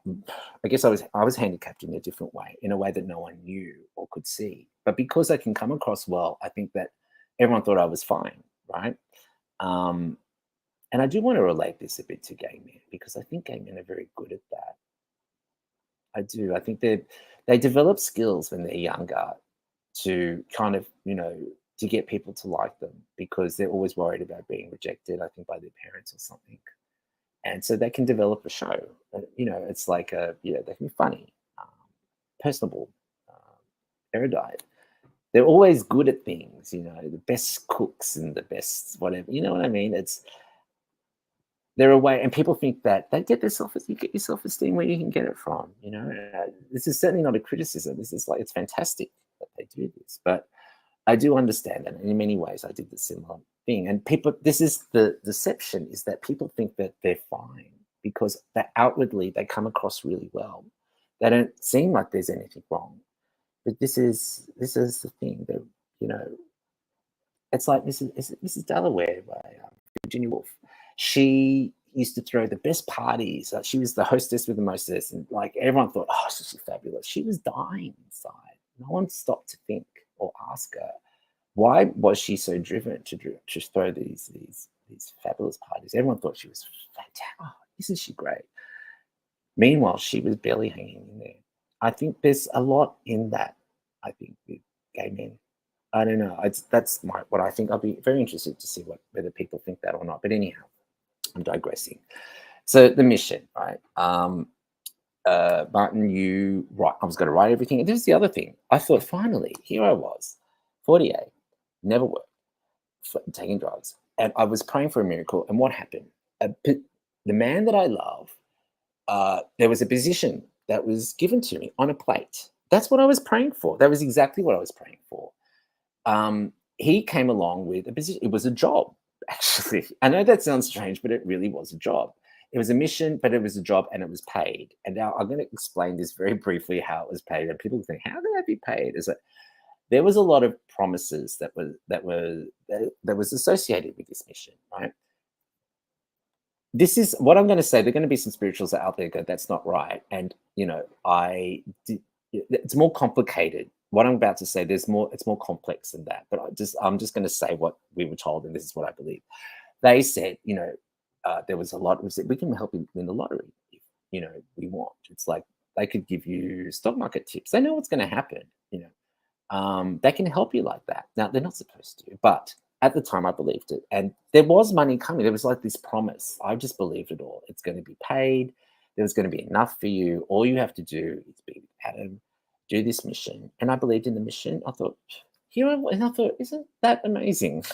I guess I was handicapped in a different way, in a way that no one knew or could see. But because I can come across well, I think that everyone thought I was fine, right? And I do want to relate this a bit to gay men, because I think gay men are very good at that. I do. I think they develop skills when they're younger to kind of, to get people to like them, because they're always worried about being rejected, I think, by their parents or something. And so they can develop a show. It's like they can be funny, personable, erudite. They're always good at things, the best cooks and the best whatever. You know what I mean? They're away, and people think that they get you get your self-esteem where you can get it from. This is certainly not a criticism. This is like, it's fantastic that they do this, but I do understand that in many ways I did the similar thing. And this is the deception, is that people think that they're fine because outwardly they come across really well. They don't seem like there's anything wrong. But this is the thing that, it's like Mrs. Delaware by Virginia Woolf. She used to throw the best parties. She was the hostess with the mostest, and like everyone thought, oh, she's fabulous. She was dying inside. No one stopped to think or ask her, why was she so driven to throw these fabulous parties? Everyone thought she was fantastic. Oh, isn't she great? Meanwhile, she was barely hanging in there. I think there's a lot in that. I think with gay men. I don't know. That's what I think. I'll be very interested to see whether people think that or not. But anyhow, I'm digressing. So the mission, right? Martin, I was going to write everything. And this is the other thing. I thought, finally, here I was, 48, never worked, taking drugs, and I was praying for a miracle. And what happened? The man that I love, there was a position that was given to me on a plate. That's what I was praying for. That was exactly what I was praying for. He came along with a position. It was a job, actually. I know that sounds strange, but it really was a job. It was a mission, but it was a job and it was paid. And now I'm going to explain this very briefly, how it was paid. And people think, how can that be paid? Is that there was a lot of promises that was associated with this mission, right? This is what I'm going to say. There are going to be some spirituals out there go, that's not right. And, it's more complicated. What I'm about to say, it's more complex than that. But I'm just going to say what we were told, and this is what I believe. They said, there was a lot. We can help you win the lottery if we want. It's like they could give you stock market tips. They know what's going to happen. They can help you like that. Now they're not supposed to, but at the time I believed it, and there was money coming. There was like this promise. I just believed it all. It's going to be paid. There was going to be enough for you. All you have to do is be Adam, do this mission. And I believed in the mission. I thought, here I was, and I thought, isn't that amazing?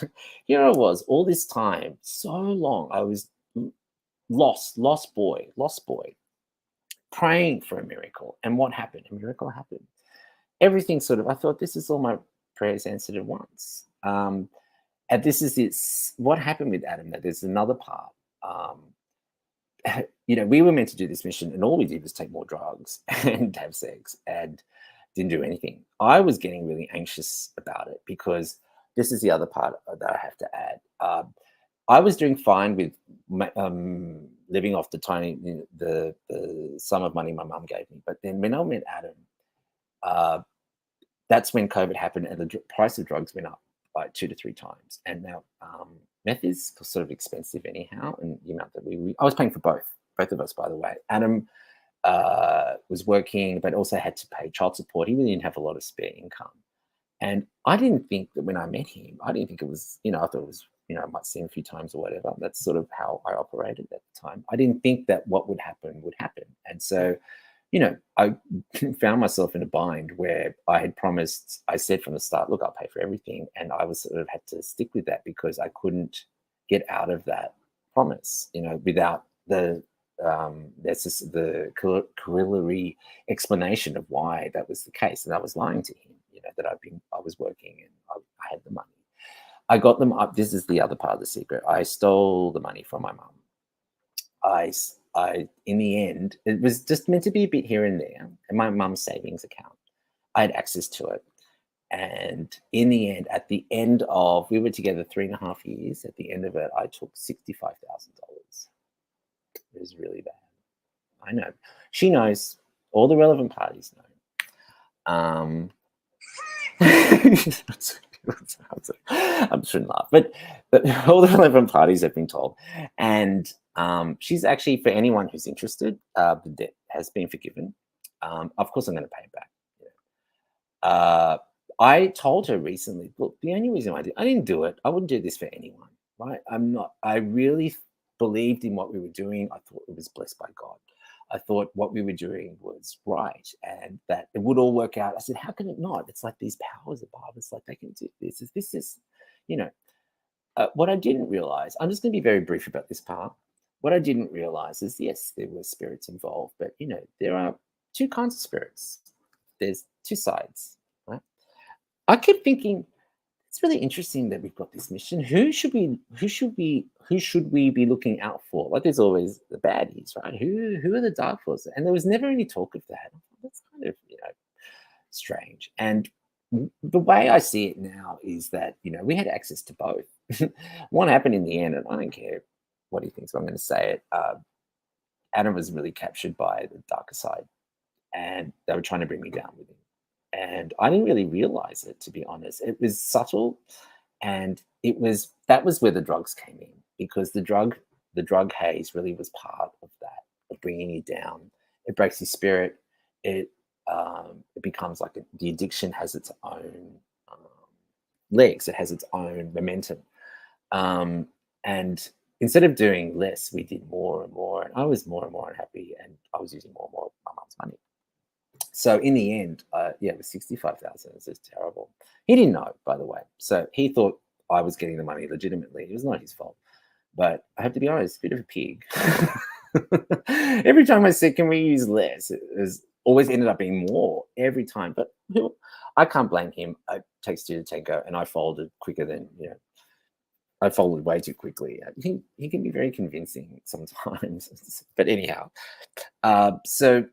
Here I was all this time, so long. I was lost boy, praying for a miracle. And what happened? A miracle happened. Everything sort of, I thought, this is all my prayers answered at once. And this is what happened with Adam. That there's another part. We were meant to do this mission, and all we did was take more drugs and have sex and didn't do anything. I was getting really anxious about it, because this is the other part that I have to add. I was doing fine with living off the sum of money my mum gave me. But then when I met Adam, that's when COVID happened, and the price of drugs went up by 2 to 3 times. And now meth is sort of expensive anyhow, and the amount that I was paying for both of us, by the way. Adam was working, but also had to pay child support. He really didn't have a lot of spare income. And I didn't think that when I met him, I didn't think it was, I thought it was, I might see him a few times or whatever. That's sort of how I operated at the time. I didn't think that what would happen would happen. And so, I found myself in a bind where I had promised, I said from the start, look, I'll pay for everything. And I was sort of had to stick with that, because I couldn't get out of that promise, without that's just the corollary explanation of why that was the case. And I was lying to him, that I was working and I had the money. I got them up. This is the other part of the secret. I stole the money from my mum. In the end, it was just meant to be a bit here and there. And my mum's savings account, I had access to it. And in the end, we were together 3.5 years. At the end of it, I took $65,000. It was really bad. I know. She knows. All the relevant parties know. I shouldn't laugh, but all the relevant parties have been told. And she's actually, for anyone who's interested, the debt has been forgiven. Of course, I'm going to pay it back. I told her recently, look, the only reason I didn't do it, I wouldn't do this for anyone, right? I really believed in what we were doing. I thought it was blessed by God. I thought what we were doing was right and that it would all work out. I said, how can it not? It's like these powers above. It's like they can do this. This is, what I didn't realize, I'm just going to be very brief about this part. What I didn't realize is, yes, there were spirits involved, but, there are 2 kinds of spirits. There's 2 sides, right? I kept thinking, it's really interesting that we've got this mission. Who should we be looking out for? Like, there's always the baddies, right? Who are the dark forces? And there was never any talk of that. That's kind of strange. And the way I see it now is that we had access to both. What happened in the end, and I don't care what he thinks, but I'm going to say it. Adam was really captured by the darker side, and they were trying to bring me down with him. And I didn't really realize it, to be honest. It was subtle, and that was where the drugs came in, because the drug haze really was part of that, of bringing you down it breaks his spirit. It becomes like the addiction has its own legs. It has its own momentum. And instead of doing less, we did more and more. And I was more and more unhappy, and I was using more and more of my mum's money. So in the end, yeah, it was 65,000. It was just terrible. He didn't know, by the way. So he thought I was getting the money legitimately. It was not his fault. But I have to be honest, a bit of a pig. Every time I said, can we use less? It was always ended up being more every time. But I can't blame him. It takes two to tango, and I folded quicker than, I folded way too quickly. He can be very convincing sometimes. But anyhow, so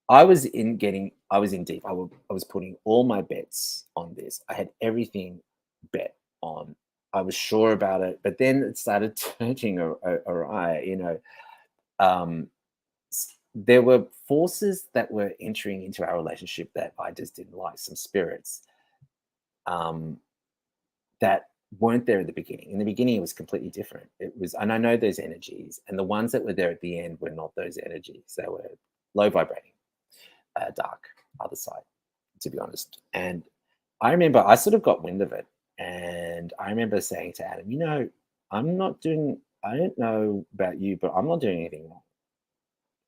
I was in deep. I was putting all my bets on this. I had everything bet on. I was sure about it, but then it started turning awry. There were forces that were entering into our relationship that I just didn't like. Some spirits that weren't there at the beginning. In the beginning, it was completely different. And I know those energies, and the ones that were there at the end were not those energies. They were low vibrating, dark, other side, to be honest. And I remember I sort of got wind of it. And I remember saying to Adam, I don't know about you, but I'm not doing anything wrong.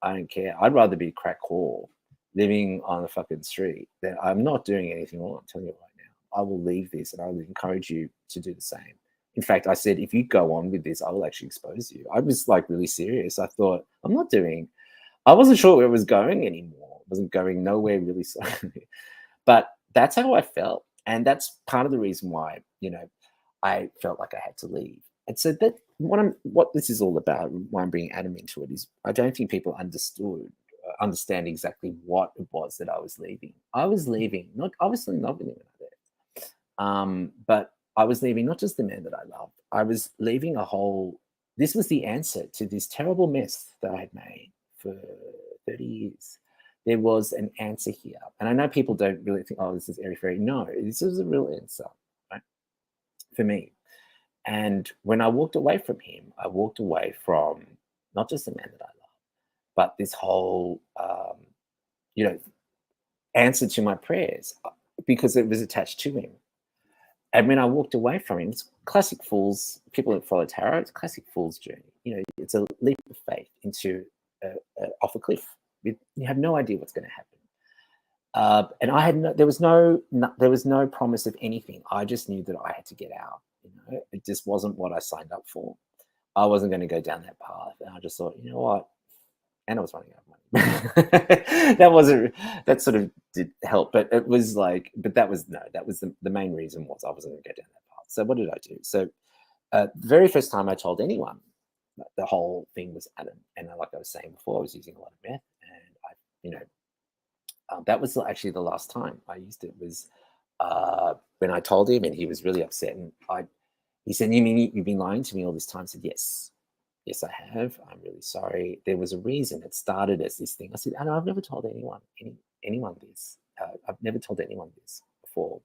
I don't care. I'd rather be crack whore living on the fucking street than I'm not doing anything wrong. I'm telling you right now, I will leave this, and I will encourage you to do the same. In fact, I said, if you go on with this, I will actually expose you. I was like really serious. I thought, I wasn't sure where it was going anymore. It wasn't going nowhere really slowly. But that's how I felt. And that's part of the reason why, I felt like I had to leave. And so that what this is all about, why I'm bringing Adam into it, is I don't think people understand exactly what it was that I was leaving. I was leaving, I was still in love with him when I left. But I was leaving not just the man that I loved. I was leaving this was the answer to this terrible mess that I had made for 30 years. There was an answer here. And I know people don't really think, oh, this is airy-fairy. No, this was a real answer, right, for me. And when I walked away from him, I walked away from not just the man that I love, but this whole, answer to my prayers, because it was attached to him. And when I walked away from him, it's classic fools, people that follow tarot, it's classic fool's journey. It's a leap of faith into off a cliff. You have no idea what's going to happen. And I had there was no promise of anything. I just knew that I had to get out. It just wasn't what I signed up for. I wasn't going to go down that path. And I just thought, you know what? And I was running out of money. That sort of did help, but it was like, that was the main reason was I wasn't going to go down that path. So what did I do? So the very first time I told anyone, the whole thing was Adam. And like I was saying before, I was using a lot of meth, and that was actually the last time I used it. Was when I told him, and he was really upset. And he said, "You mean you've been lying to me all this time?" I said, "Yes, I have. I'm really sorry. There was a reason. It started as this thing." I said, "Adam, I've never told anyone this. I've never told anyone this before."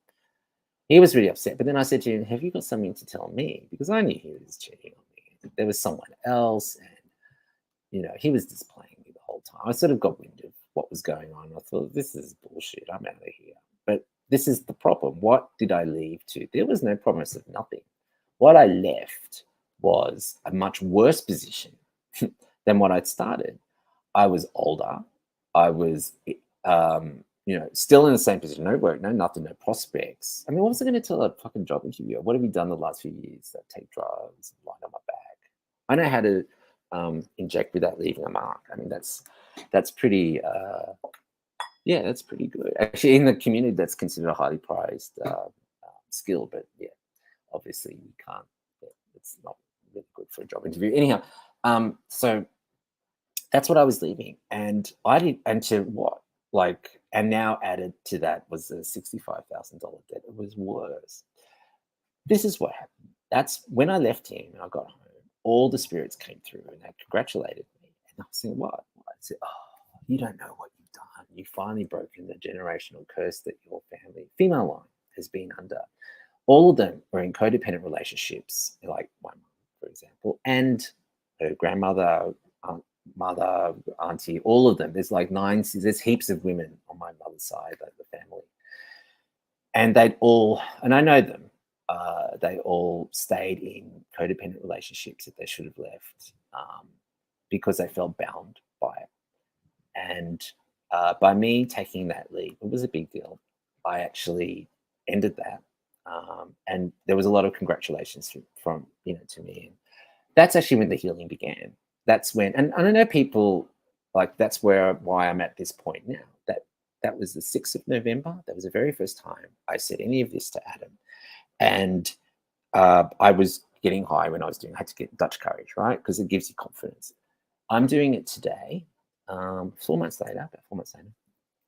He was really upset. But then I said to him, "Have you got something to tell me?" Because I knew he was cheating on me. There was someone else, and he was just playing me the whole time. I sort of got wind of what was going on. I thought, this is bullshit. I'm out of here. But this is the problem. What did I leave to? There was no promise of nothing. What I left was a much worse position than what I'd started. I was older. I was, still in the same position. No work, no nothing, no prospects. I mean, what was I going to tell a fucking job interviewer? What have you done the last few years? That take drugs and line on my back. I know how to inject without leaving a mark. I mean, that's pretty. That's pretty good. Actually, in the community, that's considered a highly prized skill. But yeah, obviously, you can't. It's not really good for a job interview. Anyhow, so that's what I was leaving, and I did. And to what? And now added to that was a $65,000 debt. It was worse. This is what happened. That's when I left him and I got home. All the spirits came through and they congratulated me. And I was saying, what? I said, oh, you don't know what you've done. You've finally broken the generational curse that your family, female line, has been under. All of them were in codependent relationships, like my mom, for example, and her grandmother, mother, auntie, all of them. There's like 9, there's heaps of women on my mother's side, like the family. And they'd all, and I know them, they all stayed in codependent relationships that they should have left because they felt bound by it. And by me taking that leap, it was a big deal. I actually ended that. And there was a lot of congratulations from to me. And that's actually when the healing began. That's when, and I know people like, that's why I'm at this point now. That was the 6th of November. That was the very first time I said any of this to Adam. And I was getting high when I was doing, I had to get Dutch courage, right? Because it gives you confidence. I'm doing it today, 4 months later, about 4 months later.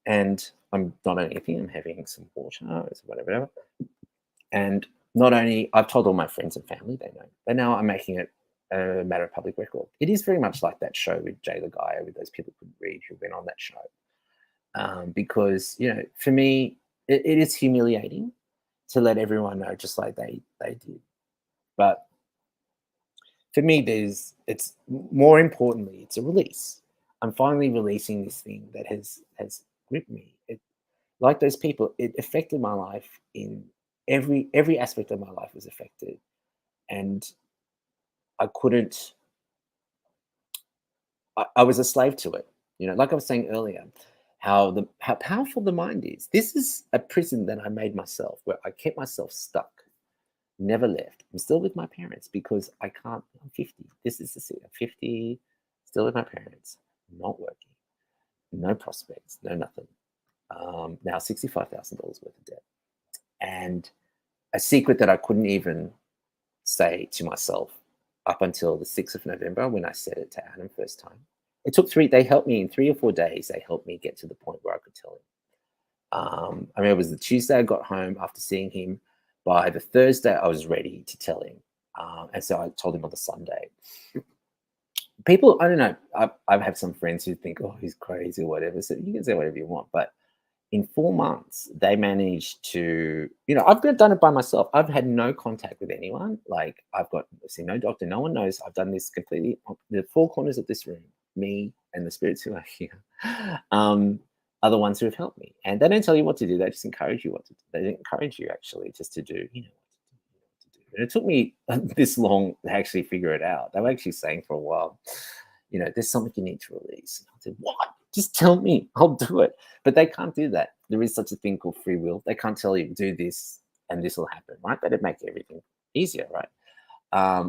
And I'm not on anything, I'm having some water, whatever. And not only, I've told all my friends and family, they know, but now I'm making it a matter of public record. It is very much like that show with Jay Lagaya, with those people who couldn't read, who went on that show. Because, for me, it is humiliating to let everyone know, just like they did. But for me, it's more importantly, it's a release. I'm finally releasing this thing that has gripped me. Like those people, it affected my life in every aspect of my life was affected. And I couldn't, I was a slave to it. Like I was saying earlier, how powerful the mind is. This is a prison that I made myself, where I kept myself stuck, never left. I'm still with my parents because I can't. I'm 50. This is the city. I'm 50, still with my parents, not working, no prospects, no nothing. Now $65,000 worth of debt, and a secret that I couldn't even say to myself up until the 6th of November when I said it to Adam first time. It took they helped me in 3 or 4 days. They helped me get to the point where I could tell him. I mean, it was the Tuesday I got home after seeing him. By the Thursday, I was ready to tell him. And so I told him on the Sunday. People, I don't know, I've had some friends who think, oh, he's crazy or whatever. So you can say whatever you want. But in 4 months, they managed to, I've done it by myself. I've had no contact with anyone. Like, I've seen no doctor. No one knows. I've done this completely. The 4 corners of this room, me and the spirits who are here, are the ones who have helped me. And they don't tell you what to do. They just encourage you what to do. They encourage you actually just to do, what to do. And it took me this long to actually figure it out. They were actually saying for a while, there's something you need to release. And I said, what? Just tell me, I'll do it. But they can't do that. There is such a thing called free will. They can't tell you, do this and this will happen, right? That'd make everything easier, right?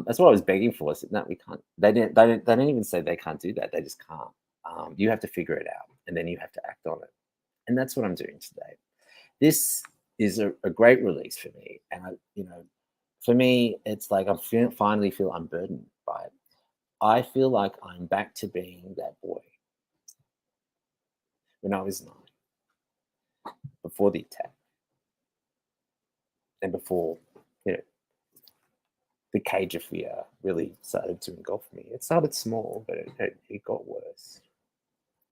That's what I was begging for. I said, no, we can't. They don't even say they can't do that. They just can't. You have to figure it out, and then you have to act on it. And that's what I'm doing today. This is a great release for me. And for me, it's like I finally feel unburdened by it. I feel like I'm back to being that boy when I was 9, before the attack, and before the cage of fear really started to engulf me. It started small, but it got worse.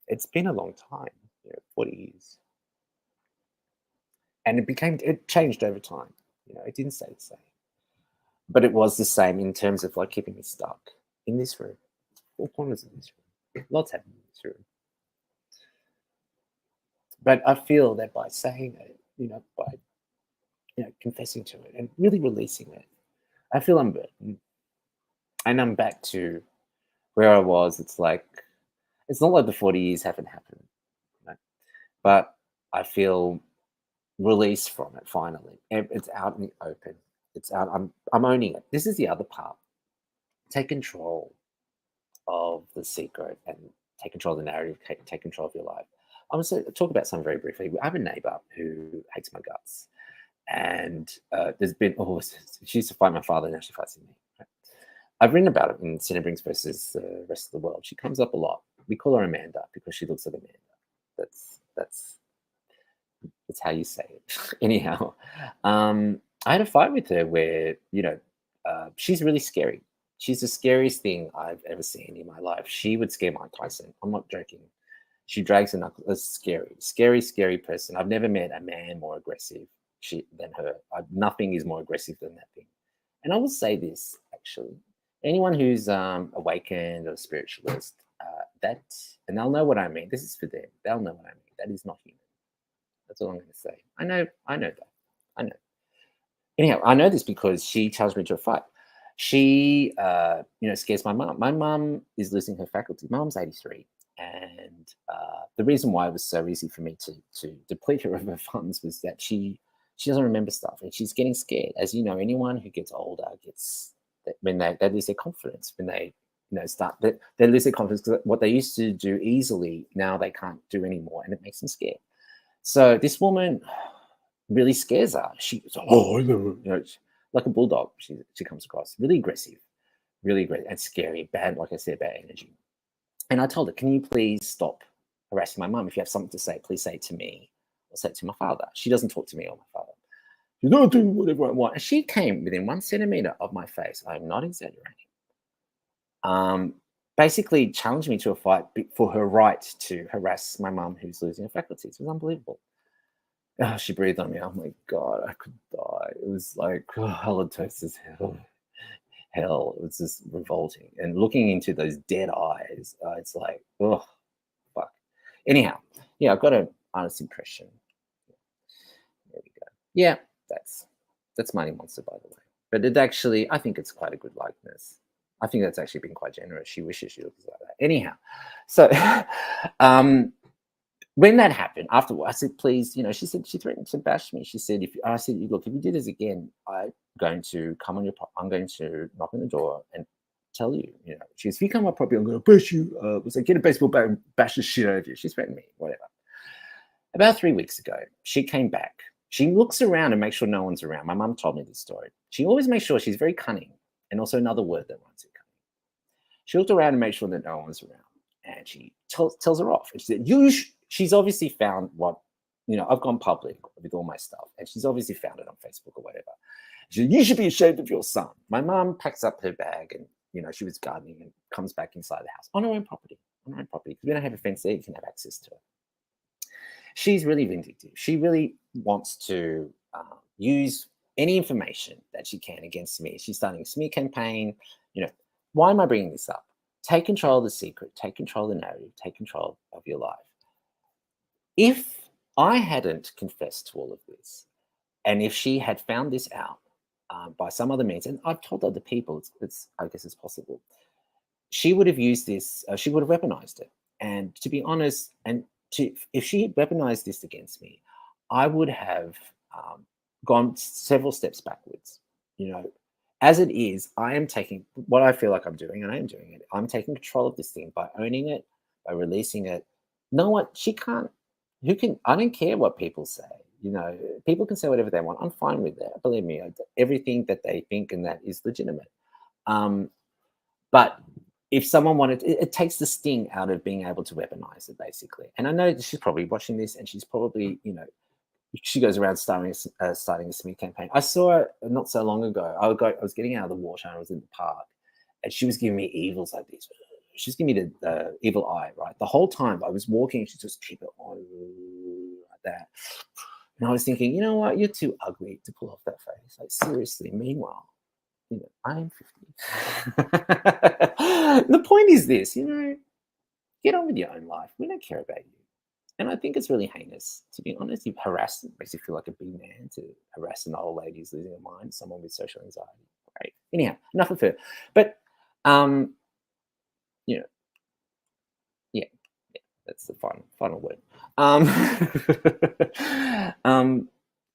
It's been a long time, 40 years. And it changed over time. It didn't stay the same. But it was the same in terms of like keeping me stuck in this room, 4 corners of this room. Lots happened in this room. But I feel that by saying it, by confessing to it and really releasing it, I feel unburdened. And I'm back to where I was. It's like, it's not like the 40 years haven't happened, but I feel released from it finally. It's out in the open. It's out. I'm owning it. This is the other part. Take control of the secret and take control of the narrative, take control of your life. I want to talk about something very briefly. I have a neighbor who hates my guts. And there's been, she used to fight my father, now she fights me. Right? I've written about it in Cinebrings versus the rest of the world. She comes up a lot. We call her Amanda because she looks like Amanda. That's how you say it. Anyhow, I had a fight with her where, she's really scary. She's the scariest thing I've ever seen in my life. She would scare Mike Tyson. I'm not joking. She drags a knuckle. A scary person. I've never met a man more aggressive than her. Nothing is more aggressive than that thing. And I will say this, actually. Anyone who's awakened or spiritualist, that, and they'll know what I mean. This is for them. They'll know what I mean. That is not human. That's all I'm going to say. I know that. I know. Anyhow, I know this because she challenged me to a fight. She, scares my mum. My mum is losing her faculty. My mum's 83. And the reason why it was so easy for me to deplete her of her funds was that she doesn't remember stuff and she's getting scared. As you know, anyone who gets older gets, when they lose their confidence, when they they lose their confidence, because what they used to do easily, now they can't do anymore, and it makes them scared. So this woman really scares her. She's like a bulldog. She comes across really aggressive, and scary, bad, like I said, bad energy. And I told her, can you please stop harassing my mum? If you have something to say, please say it to me or say it to my father. She doesn't talk to me or my father. She's not doing whatever I want. And she came within 1 centimeter of my face. I'm not exaggerating. Basically challenged me to a fight for her right to harass my mum who's losing her faculties. It was unbelievable. Oh, she breathed on me. Oh my God, I could die. It was like halitosis as hell. It was just revolting. And looking into those dead eyes, it's like, oh, fuck. Anyhow, yeah, I've got an honest impression. There we go. Yeah, that's Mighty Monster, by the way. But it actually, I think it's quite a good likeness. I think that's actually been quite generous. She wishes she looks like that. Anyhow, so when that happened, afterward, I said, please, she said, she threatened to bash me. She said, I said, look, if you do this again, I'm going to I'm going to knock on the door and tell you, she says, if you come up properly, I'm going to bash you. Was like, get a baseball bat and bash the shit out of you. She threatened me, whatever. About 3 weeks ago, she came back. She looks around and makes sure no one's around. My mum told me this story. She always makes sure, she's very cunning, and also another word that runs it, cunning. She looked around and made sure that no one was around. And she tells her off. And she said, she's obviously found what, I've gone public with all my stuff. And she's obviously found it on Facebook or whatever. She said, you should be ashamed of your son. My mum packs up her bag and, she was gardening and comes back inside the house on her own property. Because we don't have a fence there, you can have access to it. She's really vindictive. She really wants to use any information that she can against me. She's starting a smear campaign. Why am I bringing this up? Take control of the secret. Take control of the narrative. Take control of your life. If I hadn't confessed to all of this, and if she had found this out by some other means, and I've told other people, I guess it's possible, she would have used this, she would have weaponized it. And to be honest, if she had weaponized this against me, I would have gone several steps backwards. As it is, I am taking what I feel like I'm doing, and I am doing it. I'm taking control of this thing by owning it, by releasing it. No one, she can't, I don't care what people say. People can say whatever they want. I'm fine with that. Believe me, everything that they think and that is legitimate. But if someone wanted, it takes the sting out of being able to weaponize it, basically. And I know that she's probably watching this, and she's probably, she goes around starting a smear campaign. I saw her not so long ago. I was getting out of the water and I was in the park, and she was giving me evils like this. She's giving me the evil eye, right? The whole time I was walking, she just keep it on like that. And I was thinking, you know what? You're too ugly to pull off that face. Like, seriously. Meanwhile, I'm 50. The point is this, get on with your own life. We don't care about you. And I think it's really heinous, to be honest. You've harassed, makes you feel like a big man to harass an old lady who's losing her mind, someone with social anxiety. Right. Anyhow, enough of her. But, yeah, that's the final word.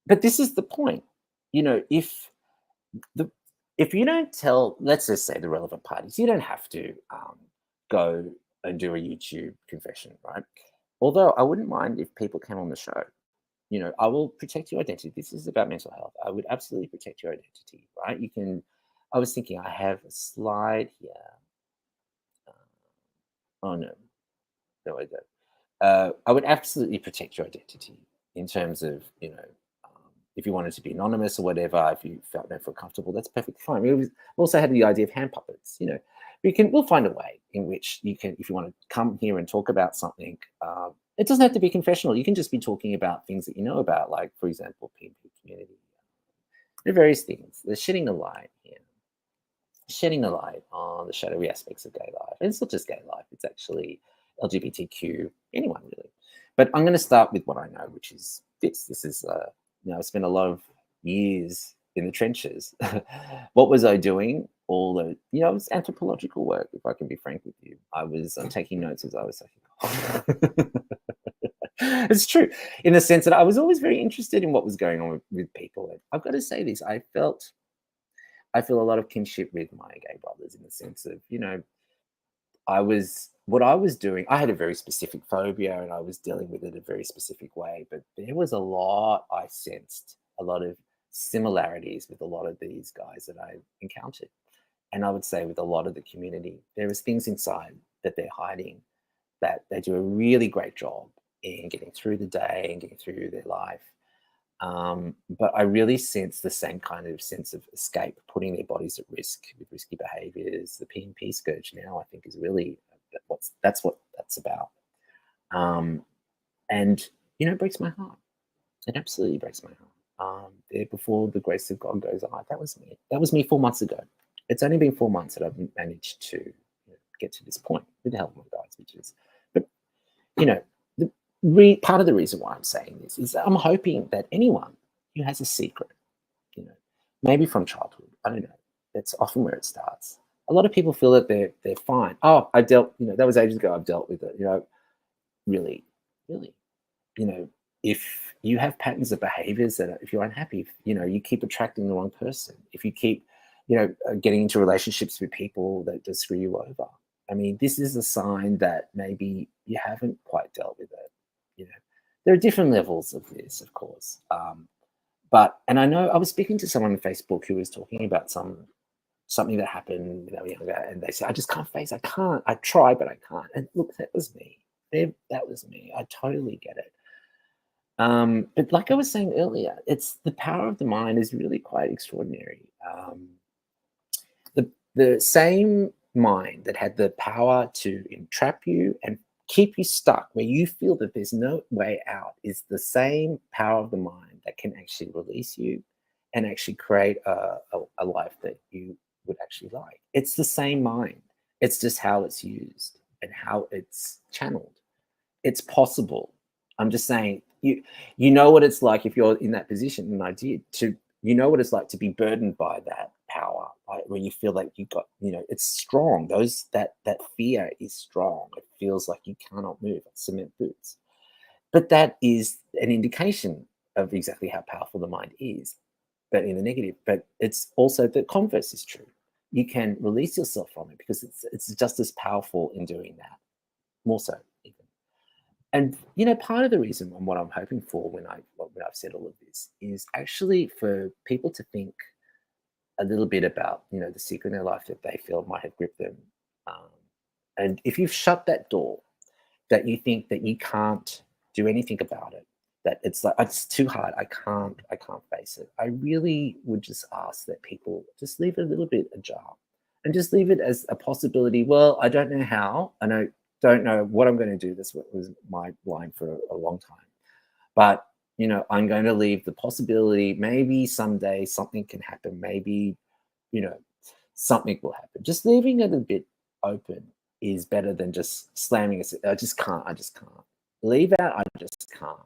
But this is the point. If you don't tell, let's just say, the relevant parties, you don't have to go and do a YouTube confession, right? Although I wouldn't mind if people came on the show. I will protect your identity. This is about mental health. I would absolutely protect your identity, right? I was thinking I have a slide here. Oh, no. There we go. I would absolutely protect your identity in terms of, if you wanted to be anonymous or whatever, if you don't feel comfortable, that's perfectly fine. We also had the idea of hand puppets. We'll find a way in which you can, if you want to come here and talk about something, it doesn't have to be confessional. You can just be talking about things that you know about, like, for example, PNP community. There are various things. They're shedding a light here. Shedding a light on the shadowy aspects of gay life. And it's not just gay life. It's actually LGBTQ, anyone really. But I'm going to start with what I know, which is this. This is, I've spent a lot of years in the trenches. What was I doing? All the, it was anthropological work, if I can be frank with you. I was taking notes as I was saying. It's true, in the sense that I was always very interested in what was going on with people. And I've got to say this, I feel a lot of kinship with my gay brothers, in the sense of, what I was doing, I had a very specific phobia and I was dealing with it a very specific way, but there was a lot I sensed, a lot of similarities with a lot of these guys that I encountered. And I would say with a lot of the community, there is things inside that they're hiding, that they do a really great job in getting through the day and getting through their life. But I really sense the same kind of sense of escape, putting their bodies at risk with risky behaviors. The PNP scourge now, I think, is really that's what that's about. And it breaks my heart. It absolutely breaks my heart. There, before the grace of God goes on, that was me. That was me 4 months ago. It's only been 4 months that I've managed to get to this point with the help of my guides, which is, but part of the reason why I'm saying this is that I'm hoping that anyone who has a secret, maybe from childhood, I don't know, that's often where it starts. A lot of people feel that they're fine. Oh, I dealt, that was ages ago. I've dealt with it. Really, if you have patterns of behaviors that if you're unhappy, you keep attracting the wrong person. If you keep, getting into relationships with people that just screw you over. I mean, this is a sign that maybe you haven't quite dealt with it. There are different levels of this, of course. And I know I was speaking to someone on Facebook who was talking about something that happened when they were younger, and they said, I just can't face, I can't. I try, but I can't. And look, that was me. That was me. I totally get it. But like I was saying earlier, it's the power of the mind is really quite extraordinary. The same mind that had the power to entrap you and keep you stuck where you feel that there's no way out is the same power of the mind that can actually release you and actually create a life that you would actually like. It's the same mind. It's just how it's used and how it's channeled. It's possible. I'm just saying, you know what it's like if you're in that position, and I did, you know what it's like to be burdened by that power, right? When you feel like you've got, it's strong. That fear is strong. It feels like you cannot move. It's cement boots. But that is an indication of exactly how powerful the mind is, but in the negative. But it's also the converse is true. You can release yourself from it because it's just as powerful in doing that, more so even. And part of the reason and what I'm hoping for when I've said all of this is actually for people to think a little bit about the secret in their life that they feel might have gripped them. And if you've shut that door, that you think that you can't do anything about it, that it's like it's too hard, I can't face it. I really would just ask that people just leave it a little bit ajar and just leave it as a possibility. Well, I don't know how. Don't know what I'm going to do. This was my line for a long time. But, I'm going to leave the possibility, maybe someday something can happen. Maybe, something will happen. Just leaving it a bit open is better than just slamming it. I just can't. Leave out, I just can't.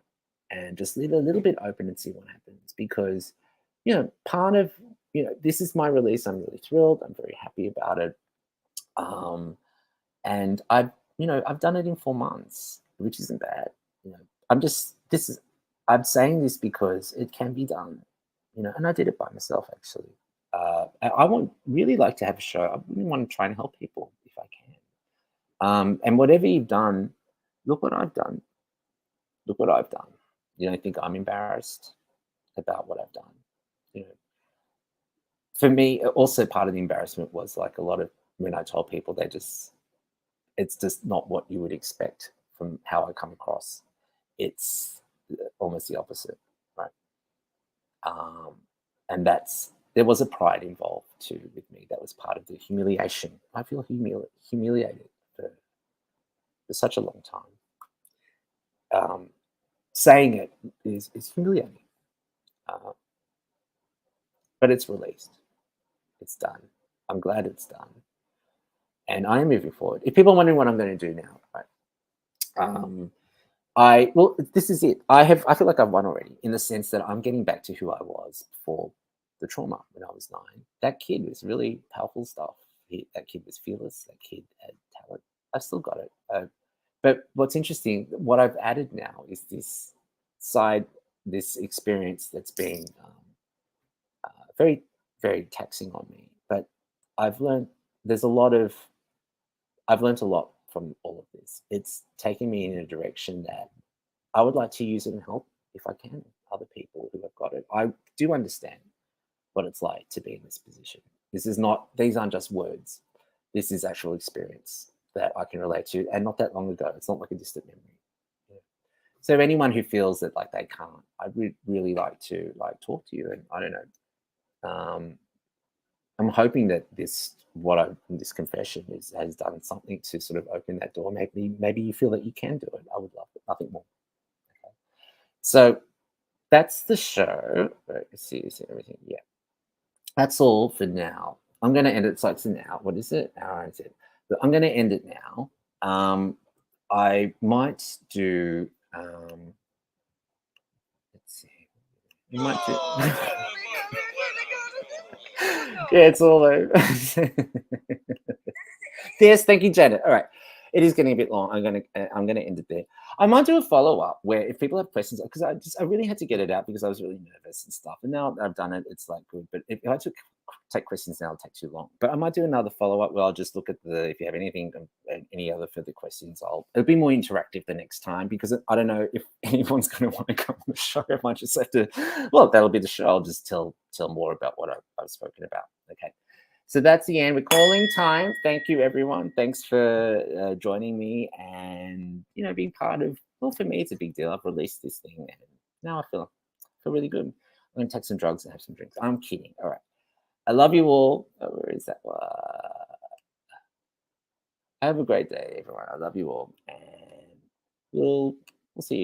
And just leave it a little bit open and see what happens. Because, part of, this is my release. I'm really thrilled. I'm very happy about it. And I've done it in 4 months, which isn't bad. I'm saying this because it can be done, and I did it by myself, actually. I would really like to have a show. I really want to try and help people if I can. And whatever you've done, look what I've done. Look what I've done. You don't think I'm embarrassed about what I've done? For me, also part of the embarrassment was like a lot of when I told people it's just not what you would expect from how I come across. It's almost the opposite, right? And there was a pride involved too with me. That was part of the humiliation. I feel humiliated for such a long time. Saying it is humiliating, but it's released. It's done. I'm glad it's done. And I am moving forward. If people are wondering what I'm going to do now, right? Well, this is it. I feel like I've won already in the sense that I'm getting back to who I was before the trauma when I was 9. That kid was really powerful stuff. That kid was fearless. That kid had talent. I've still got it. But what's interesting, what I've added now is this experience that's been very, very taxing on me. But I've learned I've learned a lot from all of this. It's taken me in a direction that I would like to use it and help, if I can, other people who have got it. I do understand what it's like to be in this position. These aren't just words. This is actual experience that I can relate to, and not that long ago. It's not like a distant memory. Yeah. So anyone who feels that like they can't, I'd really like to talk to you. And I don't know. I'm hoping that this confession has done something to sort of open that door. Maybe you feel that you can do it. I would love it. Nothing more. Okay. So that's the show. Let's see everything. Yeah. That's all for now. I'm going to end it. So it's an hour. What is it? Hour is it? But I'm going to end it now. I might do. Let's see. You might do. Yeah, it's all over. Yes, thank you, Janet. All right. It is getting a bit long. I'm gonna end it there. I might do a follow-up where if people have questions, because I really had to get it out because I was really nervous and stuff. And now I've done it, it's like good. But if I take questions now, it'll take too long. But I might do another follow-up where I'll just look at if you have any other further questions, it'll be more interactive the next time, because I don't know if anyone's going to want to come on the show. I might just have to, well, that'll be the show. I'll just tell more about what I've spoken about. Okay. So that's the end. We're calling time. Thank you, everyone. Thanks for joining me and, being part of, well, for me, it's a big deal. I've released this thing and now I feel really good. I'm going to take some drugs and have some drinks. I'm kidding. All right. I love you all. Where is that? Have a great day, everyone. I love you all. And we'll see you.